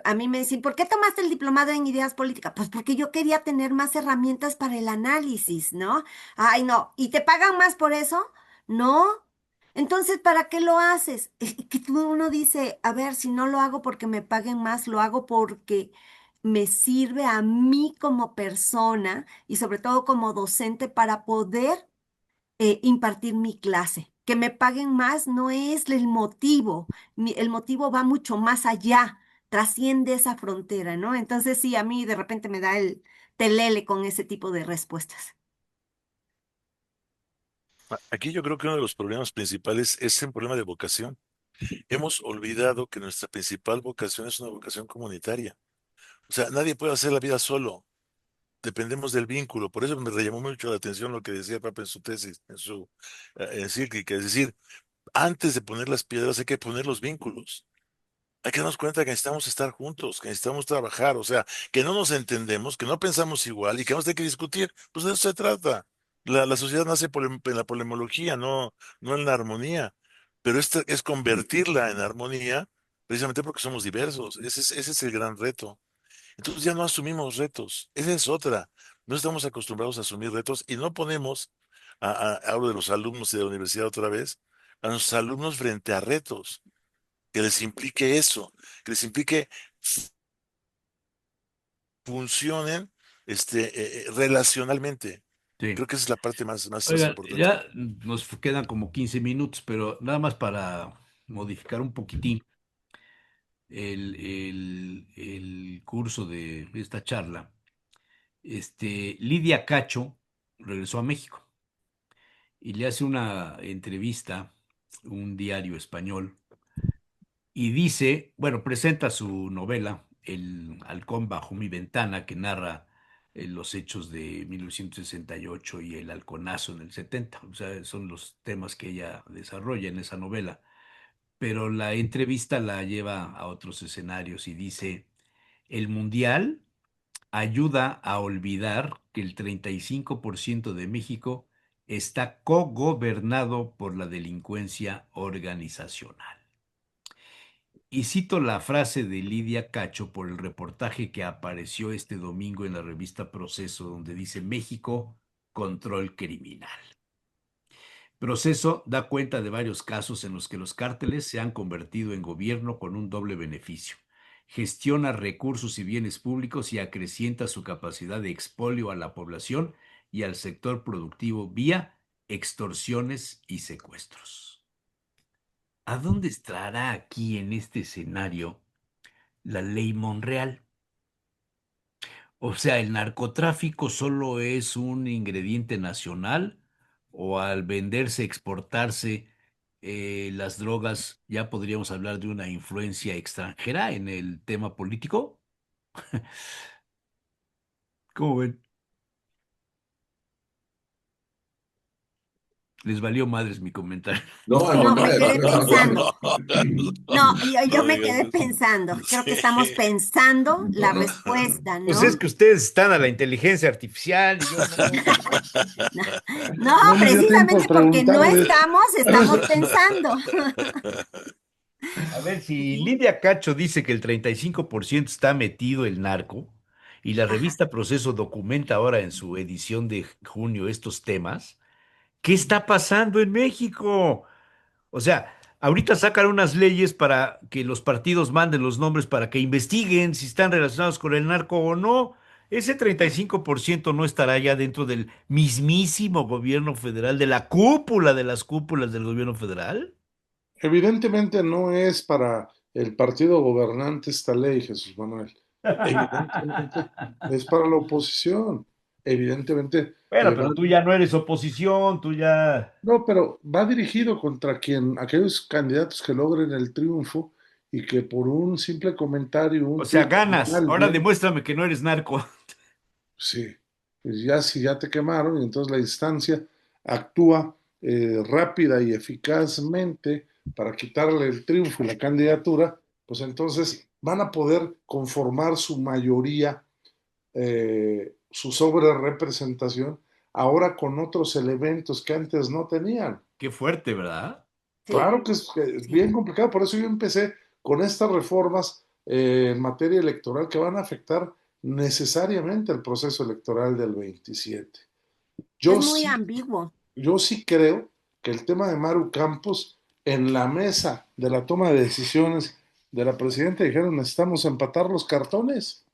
A mí me dicen, ¿por qué tomaste el diplomado en ideas políticas? Pues porque yo quería tener más herramientas para el análisis, ¿no? Ay, no. ¿Y te pagan más por eso? No. Entonces, ¿para qué lo haces? Uno dice, a ver, si no lo hago porque me paguen más, lo hago porque me sirve a mí como persona y sobre todo como docente para poder impartir mi clase. Que me paguen más no es el motivo, el motivo va mucho más allá, trasciende esa frontera, ¿no? Entonces sí, a mí de repente me da el telele con ese tipo de respuestas. Aquí yo creo que uno de los problemas principales es el problema de vocación. Hemos olvidado que nuestra principal vocación es una vocación comunitaria. O sea, nadie puede hacer la vida solo. Dependemos del vínculo. Por eso me llamó mucho la atención lo que decía Papa en su tesis, en su encíclica. Es decir, antes de poner las piedras hay que poner los vínculos. Hay que darnos cuenta que necesitamos estar juntos, que necesitamos trabajar, o sea, que no nos entendemos, que no pensamos igual y que vamos a tener que discutir. Pues de eso se trata. La sociedad nace en la polemología, no en la armonía. pero esta es convertirla en armonía, precisamente porque somos diversos. Ese es el gran reto. Entonces ya no asumimos retos. Esa es otra. No estamos acostumbrados a asumir retos y no ponemos, hablo de los alumnos y de la universidad otra vez, a los alumnos frente a retos, que les implique eso, que les implique funcionen relacionalmente. Sí. Creo que esa es la parte más Oigan, importante. ya nos quedan como 15 minutos, pero nada más para modificar un poquitín el curso de esta charla. Lidia Cacho regresó a México y le hace una entrevista, un diario español, y dice, bueno, presenta su novela, El halcón bajo mi ventana, que narra los hechos de 1968 y el halconazo en el 70. O sea, son los temas que ella desarrolla en esa novela. Pero la entrevista la lleva a otros escenarios y dice, el mundial ayuda a olvidar que el 35% de México está cogobernado por la delincuencia organizacional. Y cito la frase de Lidia Cacho por el reportaje que apareció este domingo en la revista Proceso, donde dice México, control criminal. Proceso da cuenta de varios casos en los que los cárteles se han convertido en gobierno con un doble beneficio. Gestiona recursos y bienes públicos y acrecienta su capacidad de expolio a la población y al sector productivo vía extorsiones y secuestros. ¿A dónde estará aquí en este escenario la ley Monreal? O sea, ¿el narcotráfico solo es un ingrediente nacional o al venderse, exportarse las drogas ya podríamos hablar de una influencia extranjera en el tema político? ¿Cómo ven? Les valió madres mi comentario. No, al No, me contrario, quedé pensando. No, yo No me digas quedé eso. pensando. Creo que estamos Sí. pensando la no. respuesta, Pues es ¿no? que ustedes están a la inteligencia artificial y yo no. No, no, No me dio tiempo precisamente a porque no preguntarles. estamos pensando. A ver, si Sí, Lidia Cacho dice que el 35% está metido el narco y la ajá. revista Proceso documenta ahora en su edición de junio estos temas, ¿qué está pasando en México? O sea, ahorita sacan unas leyes para que los partidos manden los nombres para que investiguen si están relacionados con el narco o no. Ese 35% no estará ya dentro del mismísimo gobierno federal, de la cúpula de las cúpulas del gobierno federal. Evidentemente no es para el partido gobernante esta ley, Jesús Manuel. Evidentemente es para la oposición. Evidentemente Bueno, va. pero tú ya no eres oposición, tú ya... No, pero va dirigido contra aquellos candidatos que logren el triunfo y que por un simple comentario, O un sea, tuit de ganas. Ahora alguien, demuéstrame que no eres narco. sí, pues ya si ya te quemaron, y entonces la instancia actúa rápida y eficazmente para quitarle el triunfo y la candidatura, pues entonces van a poder conformar su mayoría, su sobre representación, ahora con otros elementos que antes no tenían. Qué fuerte, ¿verdad? Sí, Claro que es bien sí. complicado, por eso yo empecé con estas reformas en materia electoral que van a afectar necesariamente el proceso electoral del 27. Es Yo muy sí, ambiguo. yo sí creo que el tema de Maru Campos en la mesa de la toma de decisiones de la presidenta dijeron necesitamos empatar los cartones,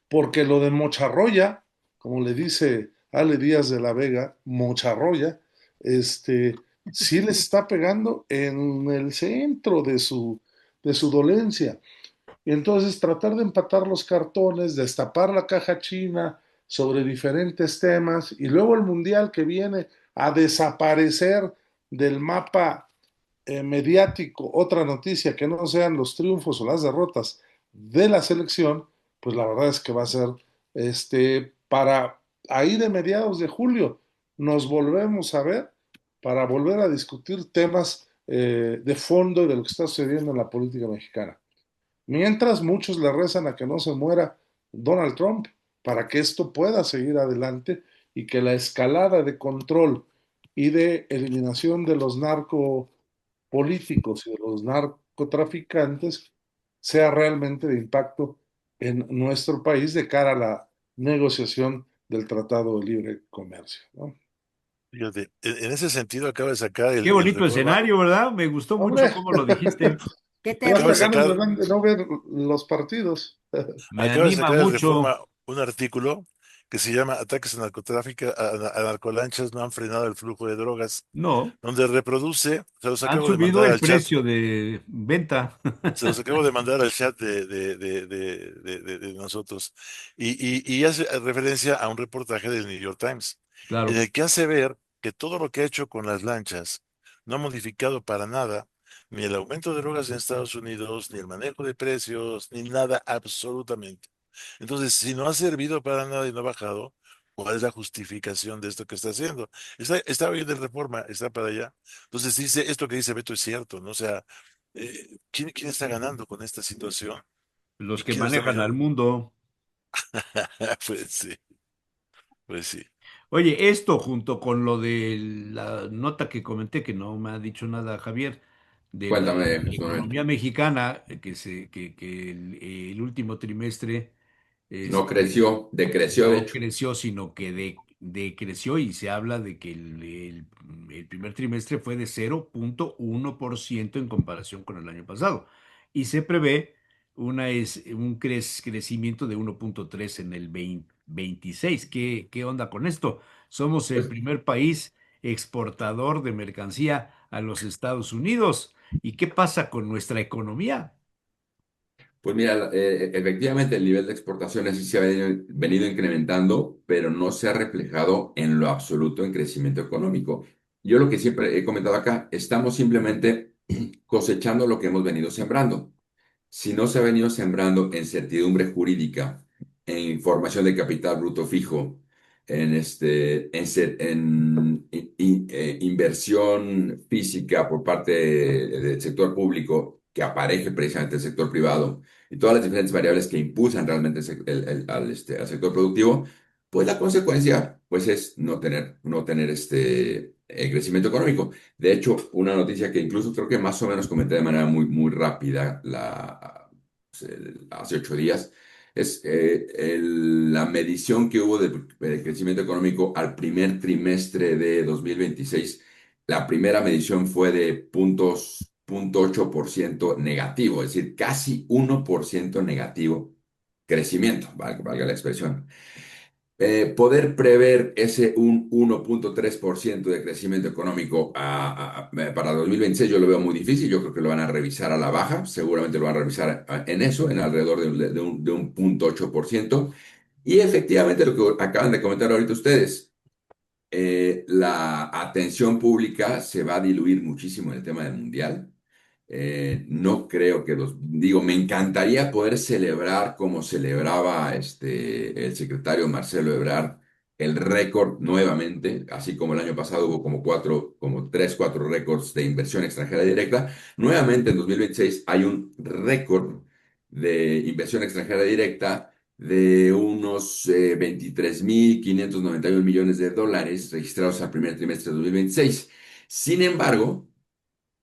porque lo de Mocharroya, como le dice Ale Díaz de la Vega, Mocharroya, sí les está pegando en el centro de su dolencia. Y entonces tratar de empatar los cartones, destapar la caja china sobre diferentes temas y luego el mundial que viene a desaparecer del mapa mediático, otra noticia que no sean los triunfos o las derrotas de la selección, pues la verdad es que va a ser para ahí de mediados de julio nos volvemos a ver para volver a discutir temas de fondo de lo que está sucediendo en la política mexicana. Mientras muchos le rezan a que no se muera Donald Trump para que esto pueda seguir adelante y que la escalada de control y de eliminación de los narco políticos y de los narcotraficantes sea realmente de impacto en nuestro país de cara a la negociación del Tratado de Libre Comercio, ¿no? Fíjate, en ese sentido acaba de sacar Qué el bonito Reforma, escenario, ¿verdad? Me gustó mucho Hombre, cómo lo dijiste. Qué ya acaba hasta de terrible. ganas me sacar dan de no ver los partidos. Me Acaba de anima sacar el mucho. Reforma un artículo que se llama Ataques a narcotráfico, a narcolanchas no han frenado el flujo de drogas, No, donde reproduce, se los han acabo de subido mandar el al chat, precio de venta. se los acabo de mandar al chat de nosotros, y hace referencia a un reportaje del New York Times, en Claro. el que hace ver que todo lo que ha hecho con las lanchas no ha modificado para nada ni el aumento de drogas en Estados Unidos, ni el manejo de precios, ni nada absolutamente. Entonces, si no ha servido para nada y no ha bajado, ¿cuál es la justificación de esto que está haciendo? Está bien de reforma, está para allá. Entonces, dice, esto que dice Beto es cierto, ¿no? O sea, ¿quién está ganando con esta situación? Los ¿Y que quién está manejan al mejor? mundo. Pues sí, pues sí. Oye, esto junto con lo de la nota que comenté, que no me ha dicho nada Javier, de la Cuéntame, Jesús Manuel. economía mexicana, que el último trimestre No este, creció, decreció, de no hecho. creció, sino que decreció y se habla de que el primer trimestre fue de 0,1% en comparación con el año pasado. Y se prevé un crecimiento de 1,3 en el 2026. ¿Qué onda con esto? Somos el Pues, primer país exportador de mercancía a los Estados Unidos. ¿Y qué pasa con nuestra economía? Pues mira, efectivamente el nivel de exportaciones sí se ha venido incrementando, pero no se ha reflejado en lo absoluto en crecimiento económico. Yo lo que siempre he comentado acá, estamos simplemente cosechando lo que hemos venido sembrando. Si no se ha venido sembrando en certidumbre jurídica, en formación de capital bruto fijo, en inversión física por parte del sector público que apareje precisamente el sector privado y todas las diferentes variables que impulsan realmente al sector productivo, pues la consecuencia pues es no tener crecimiento económico. De hecho, una noticia que incluso creo que más o menos comenté de manera muy, muy rápida hace 8 días es la medición que hubo de crecimiento económico al primer trimestre de 2026. La primera medición fue de 0,8% negativo, es decir, casi 1% negativo crecimiento, valga la expresión. Poder prever ese un 1,3% de crecimiento económico para 2026 yo lo veo muy difícil, yo creo que lo van a revisar a la baja, seguramente lo van a revisar en eso, en alrededor de un 0,8%. Y efectivamente lo que acaban de comentar ahorita ustedes, la atención pública se va a diluir muchísimo en el tema del mundial. No creo que digo, me encantaría poder celebrar como celebraba el secretario Marcelo Ebrard el récord nuevamente, así como el año pasado hubo como tres, cuatro récords de inversión extranjera directa. Nuevamente en 2026 hay un récord de inversión extranjera directa de unos 23.591 millones de dólares registrados al primer trimestre de 2026. Sin embargo,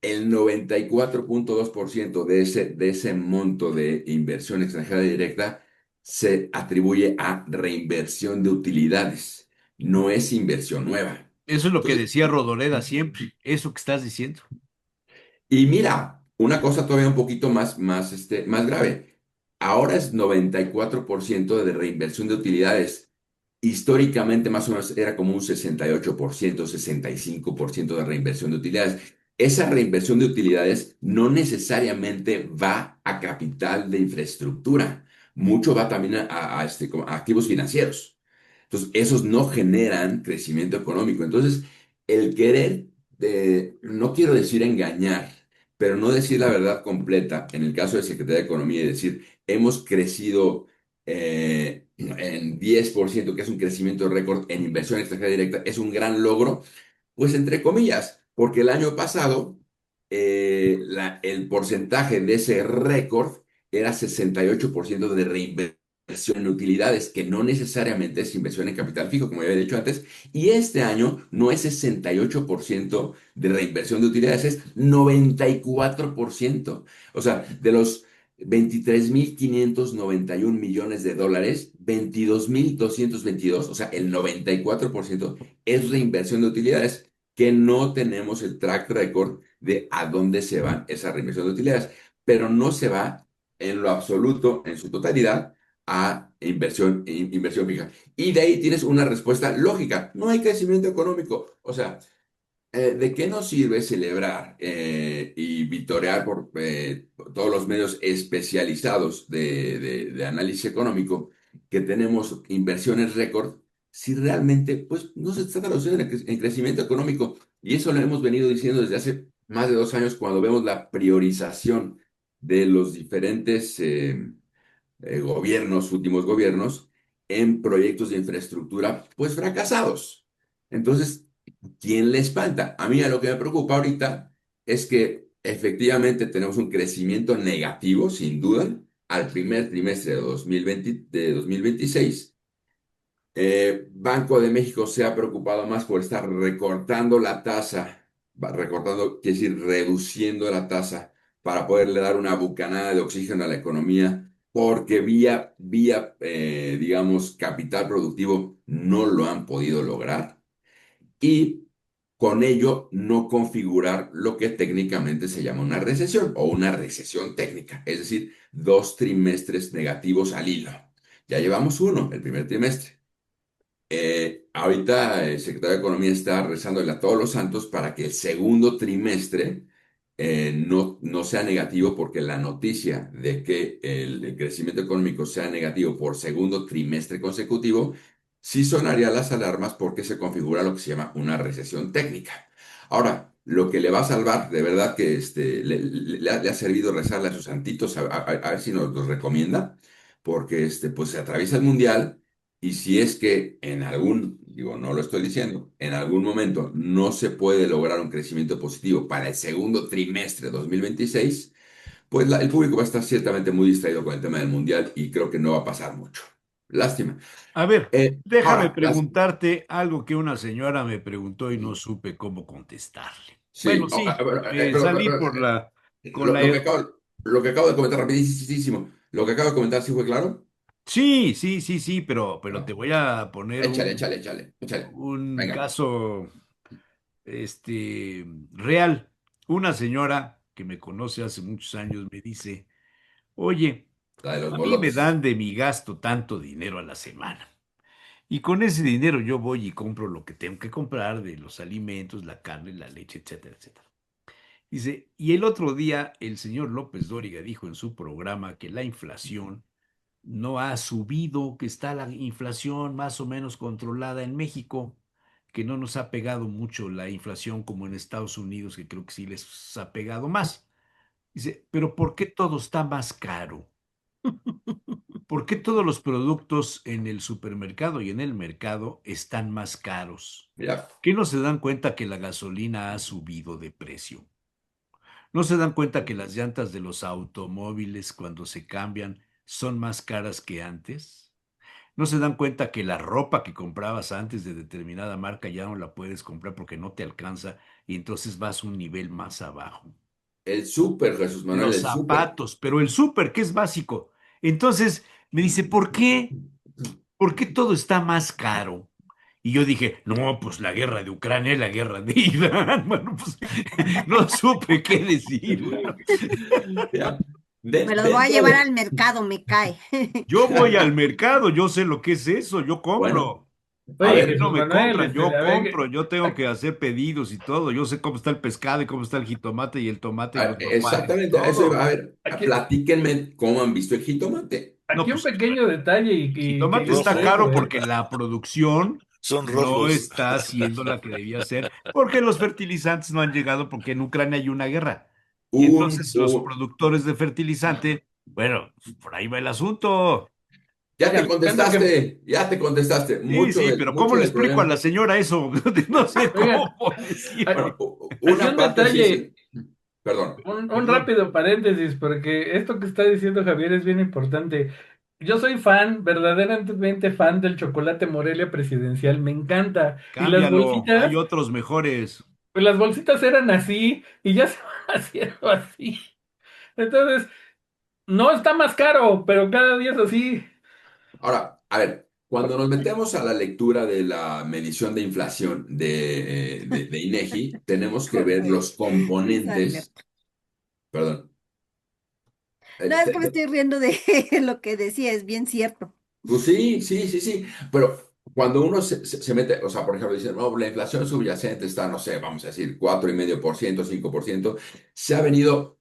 el 94,2% de ese monto de inversión extranjera directa se atribuye a reinversión de utilidades, no es inversión nueva. Eso es lo que Entonces, decía Rodoreda siempre, eso que estás diciendo. y mira, una cosa todavía un poquito más grave. Ahora es 94% de reinversión de utilidades. Históricamente, más o menos, era como un 68%, 65% de reinversión de utilidades. Esa reinversión de utilidades no necesariamente va a capital de infraestructura. Mucho va también como a activos financieros. Entonces, esos no generan crecimiento económico. Entonces, el querer, no quiero decir engañar, pero no decir la verdad completa, en el caso de Secretaría de Economía, y decir, hemos crecido en 10%, que es un crecimiento récord en inversión extranjera directa, es un gran logro, pues entre comillas, porque el año pasado el porcentaje de ese récord era 68% de reinversión inversión en utilidades, que no necesariamente es inversión en capital fijo, como ya había dicho antes, y este año no es 68% de reinversión de utilidades, es 94%. O sea, de los 23.591 millones de dólares, 22.222, o sea, el 94% es reinversión de utilidades, que no tenemos el track record de a dónde se van esa reinversión de utilidades, pero no se va en lo absoluto, en su totalidad, a inversión fija. Y de ahí tienes una respuesta lógica. No hay crecimiento económico. O sea, ¿de qué nos sirve celebrar y vitorear por todos los medios especializados de análisis económico que tenemos inversiones récord si realmente pues, no se está traduciendo en crecimiento económico? Y eso lo hemos venido diciendo desde hace más de 2 años cuando vemos la priorización de los diferentes gobiernos, últimos gobiernos, en proyectos de infraestructura pues fracasados. Entonces, ¿quién le espanta? A mí lo que me preocupa ahorita es que efectivamente tenemos un crecimiento negativo, sin duda, al primer trimestre de 2020, de 2026. Banco de México se ha preocupado más por estar recortando la tasa, recortando, quiere decir, reduciendo la tasa para poderle dar una bucanada de oxígeno a la economía, porque digamos, capital productivo no lo han podido lograr y con ello no configurar lo que técnicamente se llama una recesión o una recesión técnica, es decir, 2 trimestres negativos al hilo. Ya llevamos uno, el primer trimestre. Ahorita el secretario de Economía está rezándole a todos los santos para que el segundo trimestre no sea negativo, porque la noticia de que el crecimiento económico sea negativo por segundo trimestre consecutivo sí sonaría las alarmas, porque se configura lo que se llama una recesión técnica. Ahora, lo que le va a salvar, de verdad que le ha servido rezarle a sus santitos, a ver si nos los recomienda, porque pues se atraviesa el mundial. Y si es que en algún, digo, no lo estoy diciendo, en algún momento no se puede lograr un crecimiento positivo para el segundo trimestre de 2026, pues el público va a estar ciertamente muy distraído con el tema del mundial y creo que no va a pasar mucho. Lástima. A ver, déjame Ahora, preguntarte algo que una señora me preguntó y no supe cómo contestarle. sí, Bueno, sí, me pero, salí por con lo, la... lo que acabo de comentar rapidísimo, lo que acabo de comentar, ¿sí fue claro? Sí, sí, sí, sí, pero Ah, te voy a poner échale. un Venga, caso, real. Una señora que me conoce hace muchos años me dice, oye, la de los a mí me molotes. dan de mi gasto tanto dinero a la semana. Y con ese dinero yo voy y compro lo que tengo que comprar de los alimentos, la carne, la leche, etcétera, etcétera. Dice, y el otro día el señor López Dóriga dijo en su programa que la inflación no ha subido, que está la inflación más o menos controlada en México, que no nos ha pegado mucho la inflación como en Estados Unidos, que creo que sí les ha pegado más. Dice, pero ¿por qué todo está más caro? ¿Por qué todos los productos en el supermercado y en el mercado están más caros? Mira, ¿Qué no se dan cuenta que la gasolina ha subido de precio? ¿No se dan cuenta que las llantas de los automóviles cuando se cambian son más caras que antes? ¿No se dan cuenta que la ropa que comprabas antes de determinada marca ya no la puedes comprar porque no te alcanza y entonces vas un nivel más abajo? el súper, Jesús Manuel, Los el súper. zapatos, pero el súper, que es básico. Entonces me dice, ¿por qué? ¿Por qué todo está más caro? Y yo dije, no, pues la guerra de Ucrania es la guerra de Irán. Bueno, pues no supe qué decir. Bueno, Mira, Me los voy a dentro llevar de, al mercado, me cae. yo voy al mercado, yo sé lo que es eso, yo bueno, compro. a Oye, A mí ver, no Jesús me Manuel, compran, yo a ver, compro, yo tengo que hacer pedidos y todo. Yo sé cómo está el pescado y cómo está el jitomate y el tomate y los nopales y exactamente, a eso iba. A todo. ver, aquí, platíquenme cómo han visto el jitomate. No, aquí un pues pequeño detalle el y que jitomate yo está Rojo, caro traigo, ¿eh? porque la producción son no rojos. está siendo la que debía ser, porque los fertilizantes no han llegado porque en Ucrania hay una guerra. Y Un, entonces los un- productores de fertilizante, bueno, por ahí va el asunto. ya te Oigan, pensando que, contestaste. Sí, sí, pero ¿cómo Mucho le del explico a problema. la señora eso? No sé oigan, cómo a- Bueno, decirle. aquí una un parte sí detalle, es, perdón. un Perdón. rápido paréntesis, porque esto que está diciendo Javier es bien importante. Yo soy fan, verdaderamente fan del chocolate Morelia presidencial, me encanta. Y Cámbialo, hay otros mejores. pues las bolsitas eran así y ya se van haciendo así. Entonces, no está más caro, pero cada día es así. Ahora, a ver, cuando nos metemos a la lectura de la medición de inflación de INEGI, tenemos que ver los Risa, componentes, Alberto. perdón, No, eh, es que me te- estoy riendo de lo que decía, es bien cierto. pues sí, sí, sí, sí, pero cuando uno se mete, o sea, por ejemplo, dicen, no, la inflación subyacente está, no sé, vamos a decir, 4,5%, 5%, se ha venido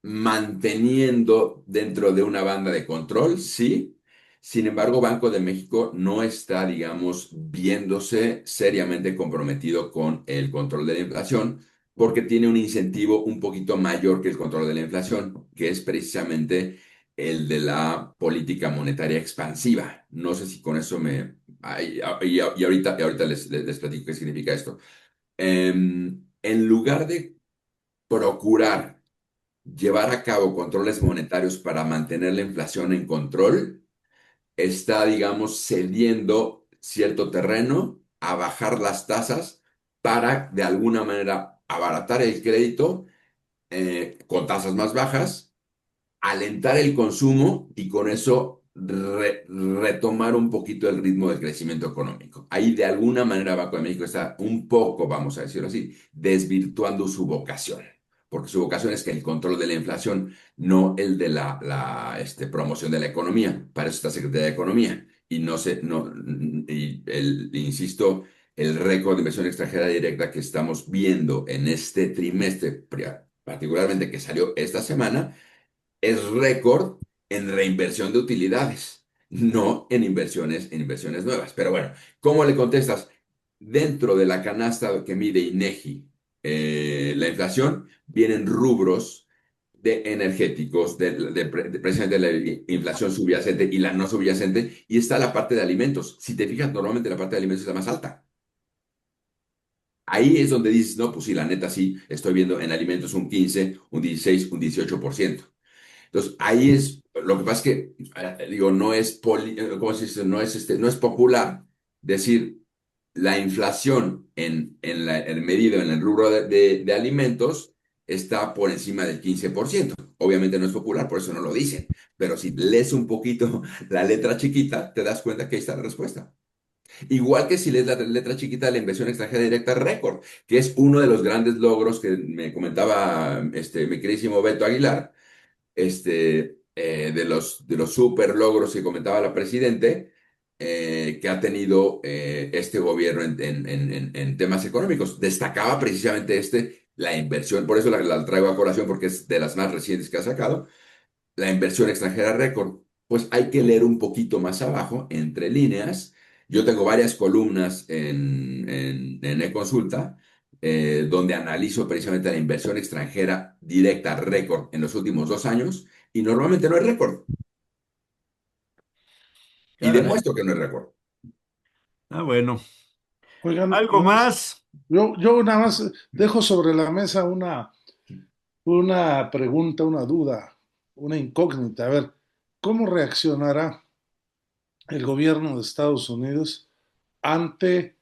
manteniendo dentro de una banda de control, sí. Sin embargo, Banco de México no está, digamos, viéndose seriamente comprometido con el control de la inflación, porque tiene un incentivo un poquito mayor que el control de la inflación, que es precisamente el de la política monetaria expansiva. No sé si con eso me... ahorita les platico qué significa esto. En lugar de procurar llevar a cabo controles monetarios para mantener la inflación en control, está, digamos, cediendo cierto terreno a bajar las tasas para, de alguna manera, abaratar el crédito con tasas más bajas, alentar el consumo y con eso retomar un poquito el ritmo de crecimiento económico. Ahí de alguna manera Banco de México está un poco, vamos a decirlo así, desvirtuando su vocación, porque su vocación es que el control de la inflación, no el de la promoción de la economía. Para eso está Secretaría de Economía. Y no sé, no, insisto, el récord de inversión extranjera directa que estamos viendo en este trimestre, particularmente que salió esta semana, es récord en reinversión de utilidades, no en inversiones nuevas. Pero bueno, ¿cómo le contestas? Dentro de la canasta que mide INEGI, la inflación, vienen rubros de energéticos, precisamente la inflación subyacente y la no subyacente, y está la parte de alimentos. Si te fijas, normalmente la parte de alimentos es la más alta. Ahí es donde dices, no, pues sí, la neta sí, estoy viendo en alimentos un 15, un 16, un 18%. Entonces, ahí es, lo que pasa es que, digo, no es, ¿cómo se dice? No es popular decir la inflación en medido en el rubro de alimentos está por encima del 15%. Obviamente no es popular, por eso no lo dicen. Pero si lees un poquito la letra chiquita, te das cuenta que ahí está la respuesta. Igual que si lees la letra chiquita de la inversión extranjera directa récord, que es uno de los grandes logros que me comentaba mi queridísimo Beto Aguilar, de los super logros que comentaba la presidente, que ha tenido este gobierno en temas económicos. Destacaba precisamente la inversión, por eso la traigo a colación porque es de las más recientes que ha sacado, la inversión extranjera récord. Pues hay que leer un poquito más abajo, entre líneas. Yo tengo varias columnas en eConsulta, donde analizo precisamente la inversión extranjera directa récord en los últimos 2 años, y normalmente no es récord. Y Caray. demuestro que no es récord. Ah, bueno. Oigan, ¿Algo más? yo nada más dejo sobre la mesa una pregunta, una duda, una incógnita. A ver, ¿cómo reaccionará el gobierno de Estados Unidos ante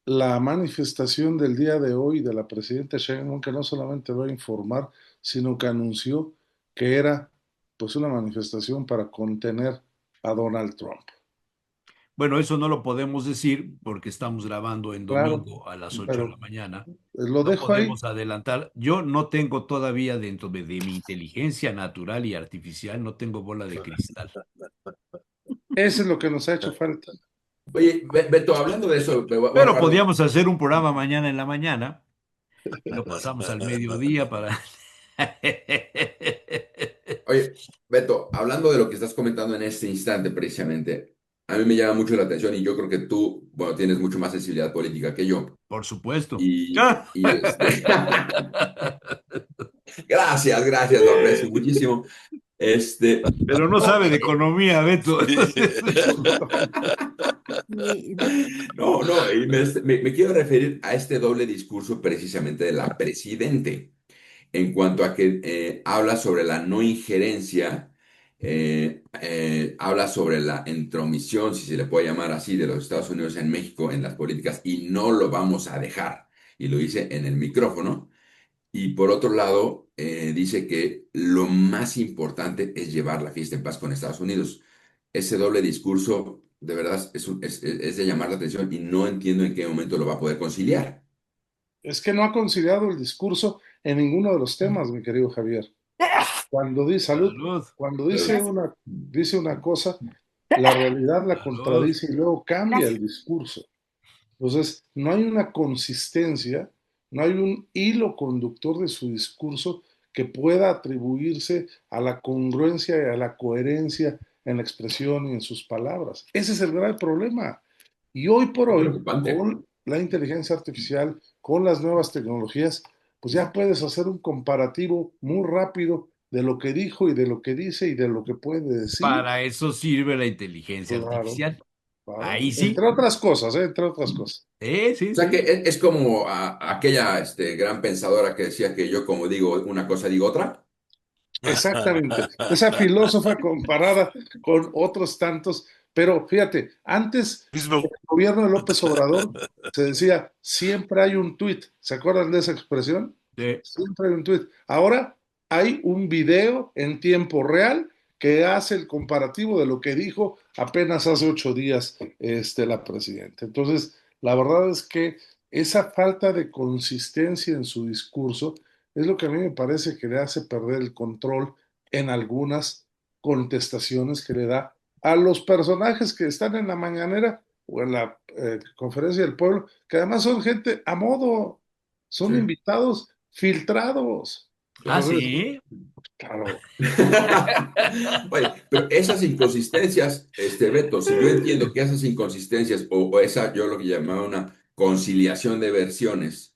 la manifestación del día de hoy de la presidenta Sheinbaum, que no solamente va a informar, sino que anunció que era pues una manifestación para contener a Donald Trump? Bueno, eso no lo podemos decir porque estamos grabando en Claro, domingo a las 8 de la pero mañana. lo No dejo ahí. podemos adelantar. Yo no tengo todavía dentro de mi inteligencia natural y artificial, no tengo bola de cristal. Eso es lo que nos ha hecho falta. Oye, Beto, hablando de eso, voy a Pero acabar de... podríamos hacer un programa mañana en la mañana y lo pasamos al mediodía para... Oye, Beto, hablando de lo que estás comentando en este instante precisamente, a mí me llama mucho la atención y yo creo que tú, bueno, tienes mucho más sensibilidad política que yo. Por supuesto. Y gracias, gracias, lo aprecio muchísimo. Pero no No, sabe de economía, Beto. Beto. no, no, y me quiero referir a este doble discurso precisamente de la presidente, en cuanto a que habla sobre la no injerencia habla sobre la intromisión, si se le puede llamar así, de los Estados Unidos en México en las políticas y no lo vamos a dejar. Y lo dice en el micrófono. Y por otro lado, dice que lo más importante es llevar la fiesta en paz con Estados Unidos. Ese doble discurso, de verdad, es de llamar la atención y no entiendo en qué momento lo va a poder conciliar. Es que no ha conciliado el discurso en ninguno de los temas, mi querido Javier. Cuando dice salud, Salud, cuando Gracias. dice una cosa, la realidad la salud. contradice y luego cambia el Gracias. discurso. Entonces, no hay una consistencia, no hay un hilo conductor de su discurso que pueda atribuirse a la congruencia y a la coherencia en la expresión y en sus palabras. Ese es el gran problema. Y hoy por Es hoy, preocupante. con la inteligencia artificial, con las nuevas tecnologías, pues ya puedes hacer un comparativo muy rápido de lo que dijo y de lo que dice y de lo que puede decir. Para eso sirve la inteligencia Claro, artificial. claro. Ahí sí. Entre otras cosas, entre otras cosas. Sí, O sea que sí. es como aquella gran pensadora que decía que yo como digo una cosa, digo otra. Exactamente. Esa filósofa comparada con otros tantos, pero fíjate, antes el Mismo. gobierno de López Obrador se decía, siempre hay un tuit. ¿Se acuerdan de esa expresión? Sí. Siempre hay un tuit. Ahora hay un video en tiempo real que hace el comparativo de lo que dijo apenas hace 8 días la presidenta. Entonces, la verdad es que esa falta de consistencia en su discurso es lo que a mí me parece que le hace perder el control en algunas contestaciones que le da a los personajes que están en la mañanera o en la conferencia del pueblo, que además son gente a modo, son Sí. invitados filtrados. Ah, Entonces, sí. claro, Oye, pero esas inconsistencias, Beto, si yo entiendo que esas inconsistencias o esa, yo lo que llamaba una conciliación de versiones,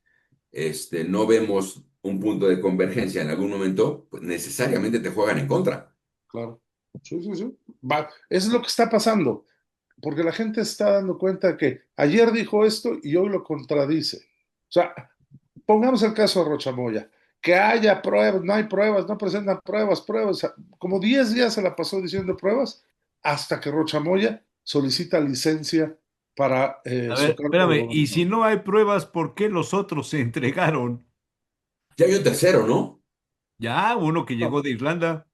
no vemos un punto de convergencia en algún momento, pues necesariamente te juegan en contra. claro. Sí, sí, sí. Eso es lo que está pasando, porque la gente está dando cuenta que ayer dijo esto y hoy lo contradice. O sea, pongamos el caso de Rochamoya, que haya pruebas, no hay pruebas, no presentan pruebas, pruebas. Como 10 días se la pasó diciendo pruebas, hasta que Rochamoya solicita licencia para A su ver, cargo de espérame. Y si gobernador. no hay pruebas, ¿por qué los otros se entregaron? Ya hay un tercero, ¿no? Ya, uno que No, llegó de Irlanda.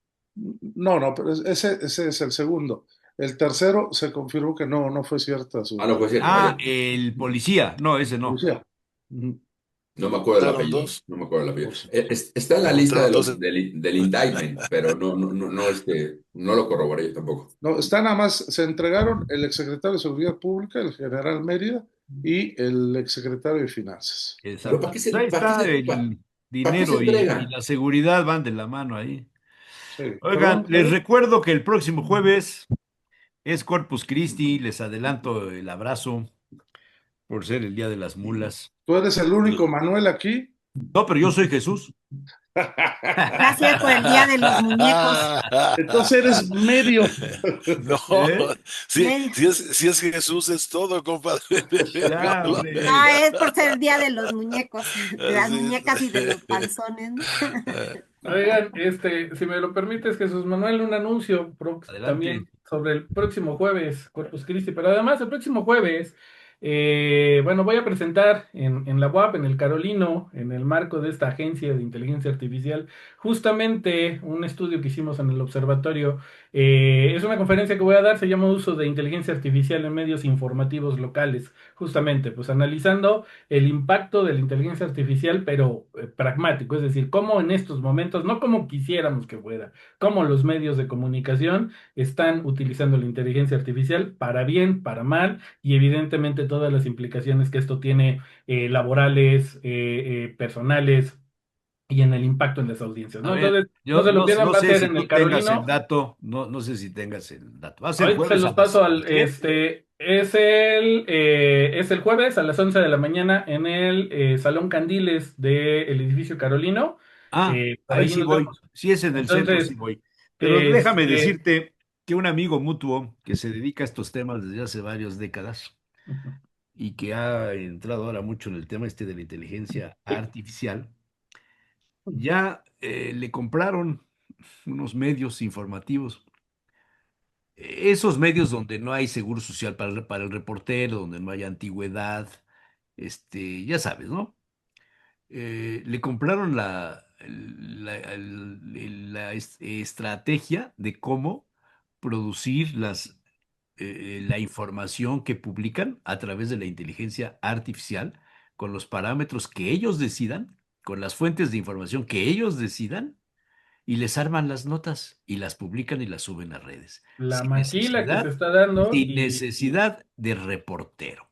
no, no, pero ese es el segundo. El tercero se confirmó que no, no fue cierta Ah, su no puede ser, Ah, vaya. el policía. No, ese no. policía. Ujú. No me acuerdo el Faltaron apellido. dos. No me acuerdo el apellido. Pues, Está en la lista de Faltaron dos. del indictment, pero no lo corroboré yo tampoco. no, está nada más, se entregaron el exsecretario de Seguridad Pública, el general Mérida, y el exsecretario de Finanzas. Pero Exacto. Pues ahí está el para qué se dinero y entrega? la seguridad van de la mano ahí. Sí, Oigan, perdón, les Javier. recuerdo que el próximo jueves es Corpus Christi. Les adelanto el abrazo por ser el Día de las Mulas. Tú eres el único Manuel aquí. No, pero yo soy Jesús. Gracias por el Día de los Muñecos. Entonces eres medio. No, ¿Eh? sí, Medio. si es Jesús es todo, compadre. Ya, No, hombre. es por ser el Día de los muñecos, de las Así muñecas y de los es. panzones, ¿no? Oigan, si me lo permites, Jesús Manuel, un anuncio Adelante. también sobre el próximo jueves, Corpus Christi, pero además el próximo jueves, bueno, voy a presentar en la UAP, en el Carolino, en el marco de esta agencia de inteligencia artificial, justamente un estudio que hicimos en el observatorio. Es una conferencia que voy a dar, se llama Uso de Inteligencia Artificial en Medios Informativos Locales, justamente, pues analizando el impacto de la inteligencia artificial, pero pragmático, es decir, cómo en estos momentos, no como quisiéramos que fuera, cómo los medios de comunicación están utilizando la inteligencia artificial para bien, para mal, y evidentemente todas las implicaciones que esto tiene laborales, personales y en el impacto en las audiencias, A ¿no? ver, Entonces, no yo se lo pierdan, no va a sé ser si en el tú tengas el Carolino. dato, no sé si tengas el dato. Va a ser Ahorita se jueves a los las paso al, 7. es el jueves a las 11 de la mañana en el Salón Candiles del edificio Carolino. Ah, Por ahí allí sí nos voy. vemos. Si es en el centro, sí Entonces, voy. Pero déjame este, decirte que un amigo mutuo que se dedica a estos temas desde hace varias décadas y que ha entrado ahora mucho en el tema este de la inteligencia artificial, ya le compraron unos medios informativos esos medios donde no hay seguro social para el reportero, donde no hay antigüedad, ya sabes, ¿no? Le compraron la estrategia de cómo producir la información que publican a través de la inteligencia artificial, con los parámetros que ellos decidan, con las fuentes de información que ellos decidan, y les arman las notas y las publican y las suben a redes, La maquila que se está dando sin y necesidad de reportero.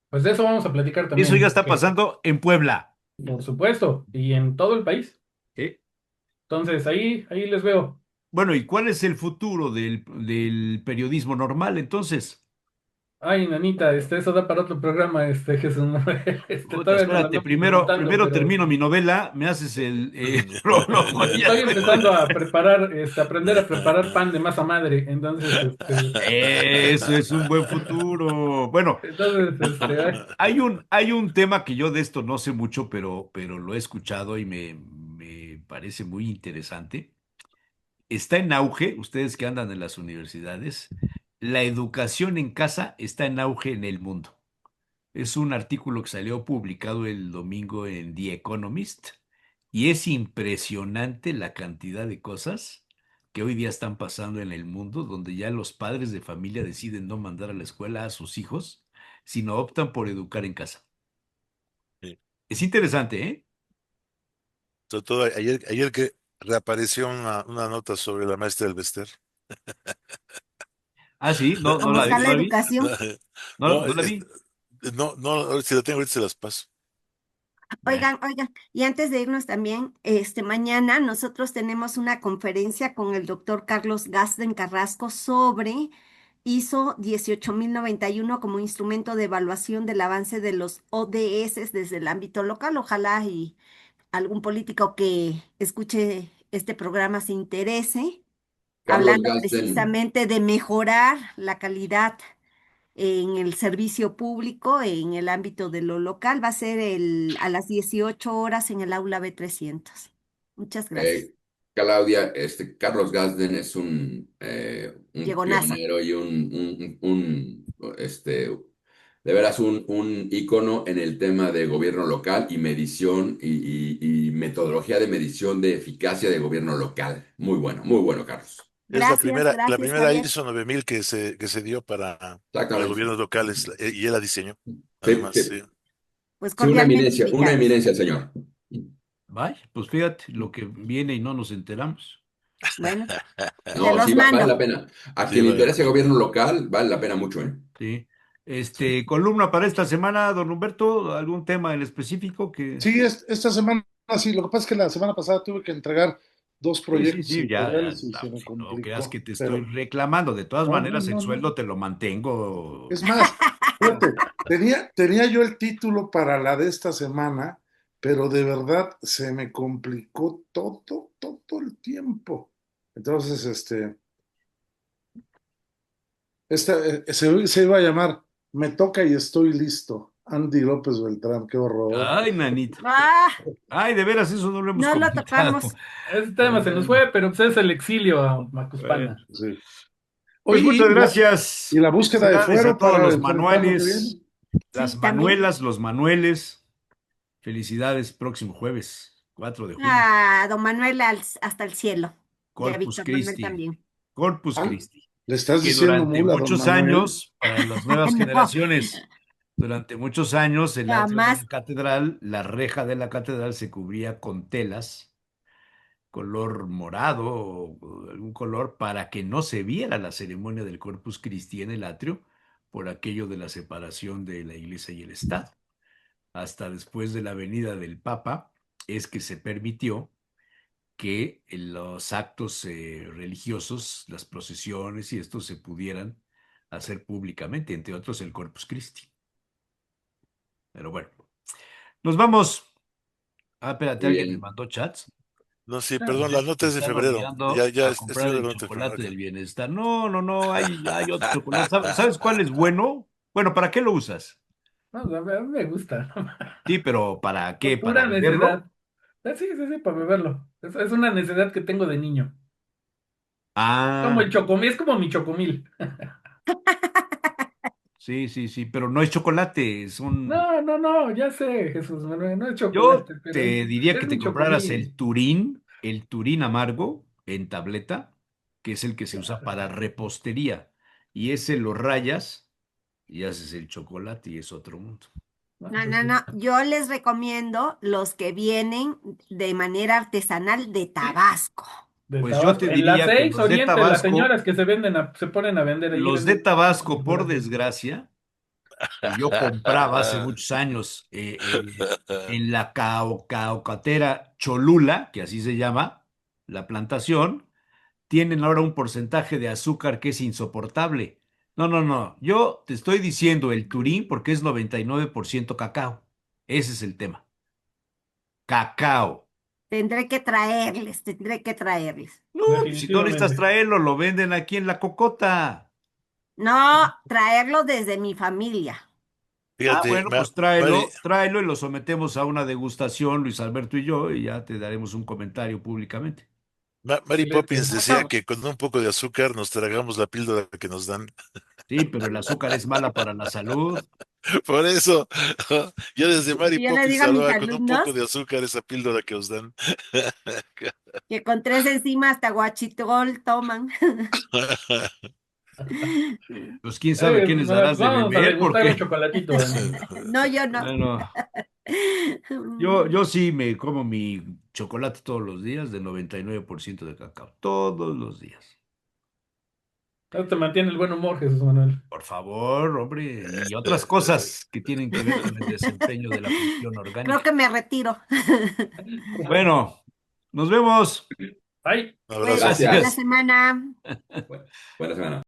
pues de eso vamos a platicar Eso ya también, está que pasando en Puebla. por supuesto, y en todo el país. ¿Eh? Entonces, ahí les veo. Bueno, ¿y cuál es el futuro del periodismo normal entonces? Ay, nanita, eso da para otro programa, Jesús Manuel. Puta, Todavía no lo espérate, ando primero, preguntando, pero termino mi novela, me haces el prólogo y ya estoy después. empezando a preparar, aprender a preparar pan de masa madre. Entonces, Eso es un buen futuro. Bueno, ay, hay un tema que yo de esto no sé mucho, pero lo he escuchado y me parece muy interesante. Está en auge, ustedes que andan en las universidades, la educación en casa está en auge en el mundo. Es un artículo que salió publicado el domingo en The Economist y es impresionante la cantidad de cosas que hoy día están pasando en el mundo, donde ya los padres de familia deciden no mandar a la escuela a sus hijos, sino optan por educar en casa. Sí. Es interesante, ¿eh? Sobre todo ayer que reapareció una nota sobre la maestra del Bester. Ah, sí, ¿Cómo está no la la vi, educación? No, no la vi. no, si la tengo ahorita se las paso. Bueno, Oigan, y antes de irnos también, mañana nosotros tenemos una conferencia con el doctor Carlos Gazden Carrasco sobre ISO 18091 como instrumento de evaluación del avance de los ODS desde el ámbito local. Ojalá y algún político que escuche este programa se interese, Carlos hablando Gasten, precisamente de mejorar la calidad en el servicio público, en el ámbito de lo local. Va a ser a las 18 horas en el aula B300. Muchas gracias. eh, Claudia, Carlos Gasten es un Llegó NASA. pionero y de veras un ícono en el tema de gobierno local y medición y metodología de medición de eficacia de gobierno local. Muy bueno, Carlos. Es Gracias, la gracias, primera Javier. ISO 9000 que se dio para Exactamente. gobiernos locales, y él la diseñó, Sí, además, sí. sí. Pues Sí, cordialmente una invitados. eminencia, señor. vaya, pues fíjate lo que viene y no nos enteramos. Bueno, se No, los sí, vale la mando. pena. A Sí, quien le vale la interese pena. gobierno local, vale la pena mucho, ¿eh? Sí. Columna para esta semana, don Humberto, ¿algún tema en específico que... Sí, esta semana sí, lo que pasa es que la semana pasada tuve que entregar dos Sí, sí, proyectos sí, ya editoriales y se me si no creas que complicó, te estoy pero reclamando. De todas no, no, maneras, el no, no. sueldo te lo mantengo. Es más, fíjate, tenía yo el título para la de esta semana, pero de verdad se me complicó todo el tiempo. Entonces, se iba a llamar Me toca y estoy listo. Andy López Beltrán, qué horror. Ay, nanita. Ah, Ay, de veras, eso no lo hemos no lo comentado. tocamos. ese tema se nos Bueno, fue, pero pues es el exilio a bueno. Macuspana. Sí. Pues Oye, muchas y gracias. la búsqueda de Felicidades a fuero todos para los enfrentar lo que manuales, viene. las Sí, también. manuelas, los manueles. Felicidades, próximo jueves, 4 de junio. Ah, don Manuel hasta el cielo. Y a Corpus Víctor Manuel Christi. también. Corpus Ah, Christi. le estás Que diciendo durante mula, don muchos Manuel. años, para las nuevas No, generaciones, durante muchos años el atrio de la jamás. catedral, la reja de la catedral se cubría con telas color morado o algún color para que no se viera la ceremonia del Corpus Christi en el atrio por aquello de la separación de la iglesia y el Estado. Hasta después de la venida del Papa es que se permitió que los actos religiosos, las procesiones y esto se pudieran hacer públicamente, entre otros el Corpus Christi. Pero bueno, nos vamos. Ah, espérate, Muy alguien me bien. mandó chats. No, sí, Ah, perdón, la Se nota es de están febrero. olvidando a Estoy comprar de el la nota de febrero. chocolate del Ok. bienestar. No, no, no, hay otro chocolate. ¿Sabes cuál es bueno? Bueno, ¿para qué lo usas? no, a mí me gusta. Sí, pero ¿para qué? Por ¿Para pura beberlo? necedad. Sí, sí, sí, para beberlo. Es una necesidad que tengo de niño. Como Ah, el chocomil, es como mi chocomil. sí, pero no es chocolate, es un... No, no, no, ya sé, Jesús Manuel, no es Yo chocolate, pero te diría que es te mi compraras chocomil. El Turín amargo en tableta, que es el que se usa para repostería, y ese lo rayas y haces el chocolate y es otro mundo. No, No, pues no, sí. no. Yo les recomiendo los que vienen de manera artesanal de Tabasco. De Pues yo Tabasco. te En las diría que 6 Oriente, las señoras que se venden, se ponen a vender ahí, Los de venden Tabasco, por chocolate. desgracia, que yo compraba hace muchos años en la caucatera Cholula, que así se llama, la plantación, tienen ahora un porcentaje de azúcar que es insoportable. No, no, no, yo te estoy diciendo el Turín porque es 99% cacao. Ese es el tema. Cacao. Tendré que traerles. No, si no necesitas Definitivamente. traerlo, lo venden aquí en la cocota. No, traerlo desde mi familia. Ah, Fíjate, bueno, pues tráelo y lo sometemos a una degustación, Luis Alberto y yo, y ya te daremos un comentario públicamente. Mary Excelente. Poppins decía que con un poco de azúcar nos tragamos la píldora que nos dan. Sí, pero el azúcar es mala para la salud. Por eso, yo desde Mary Y yo le Poppins digo a mis hablaba con un poco alumnos de azúcar esa píldora que os dan. que con 3 enzimas hasta guachitrol toman. Pues quién sabe qué les darás de Vamos a beber, degustar un porque, chocolatito. No, yo no. bueno, yo sí me como mi chocolate todos los días de 99% de cacao. Todos los días. Eso te mantiene el buen humor, Jesús Manuel. Por favor, hombre, y otras cosas que tienen que ver con el desempeño de la función Creo orgánica. que me retiro. Bueno, nos vemos. Ay. Un Bueno, abrazo. buena Gracias. Gracias. semana. Buena semana.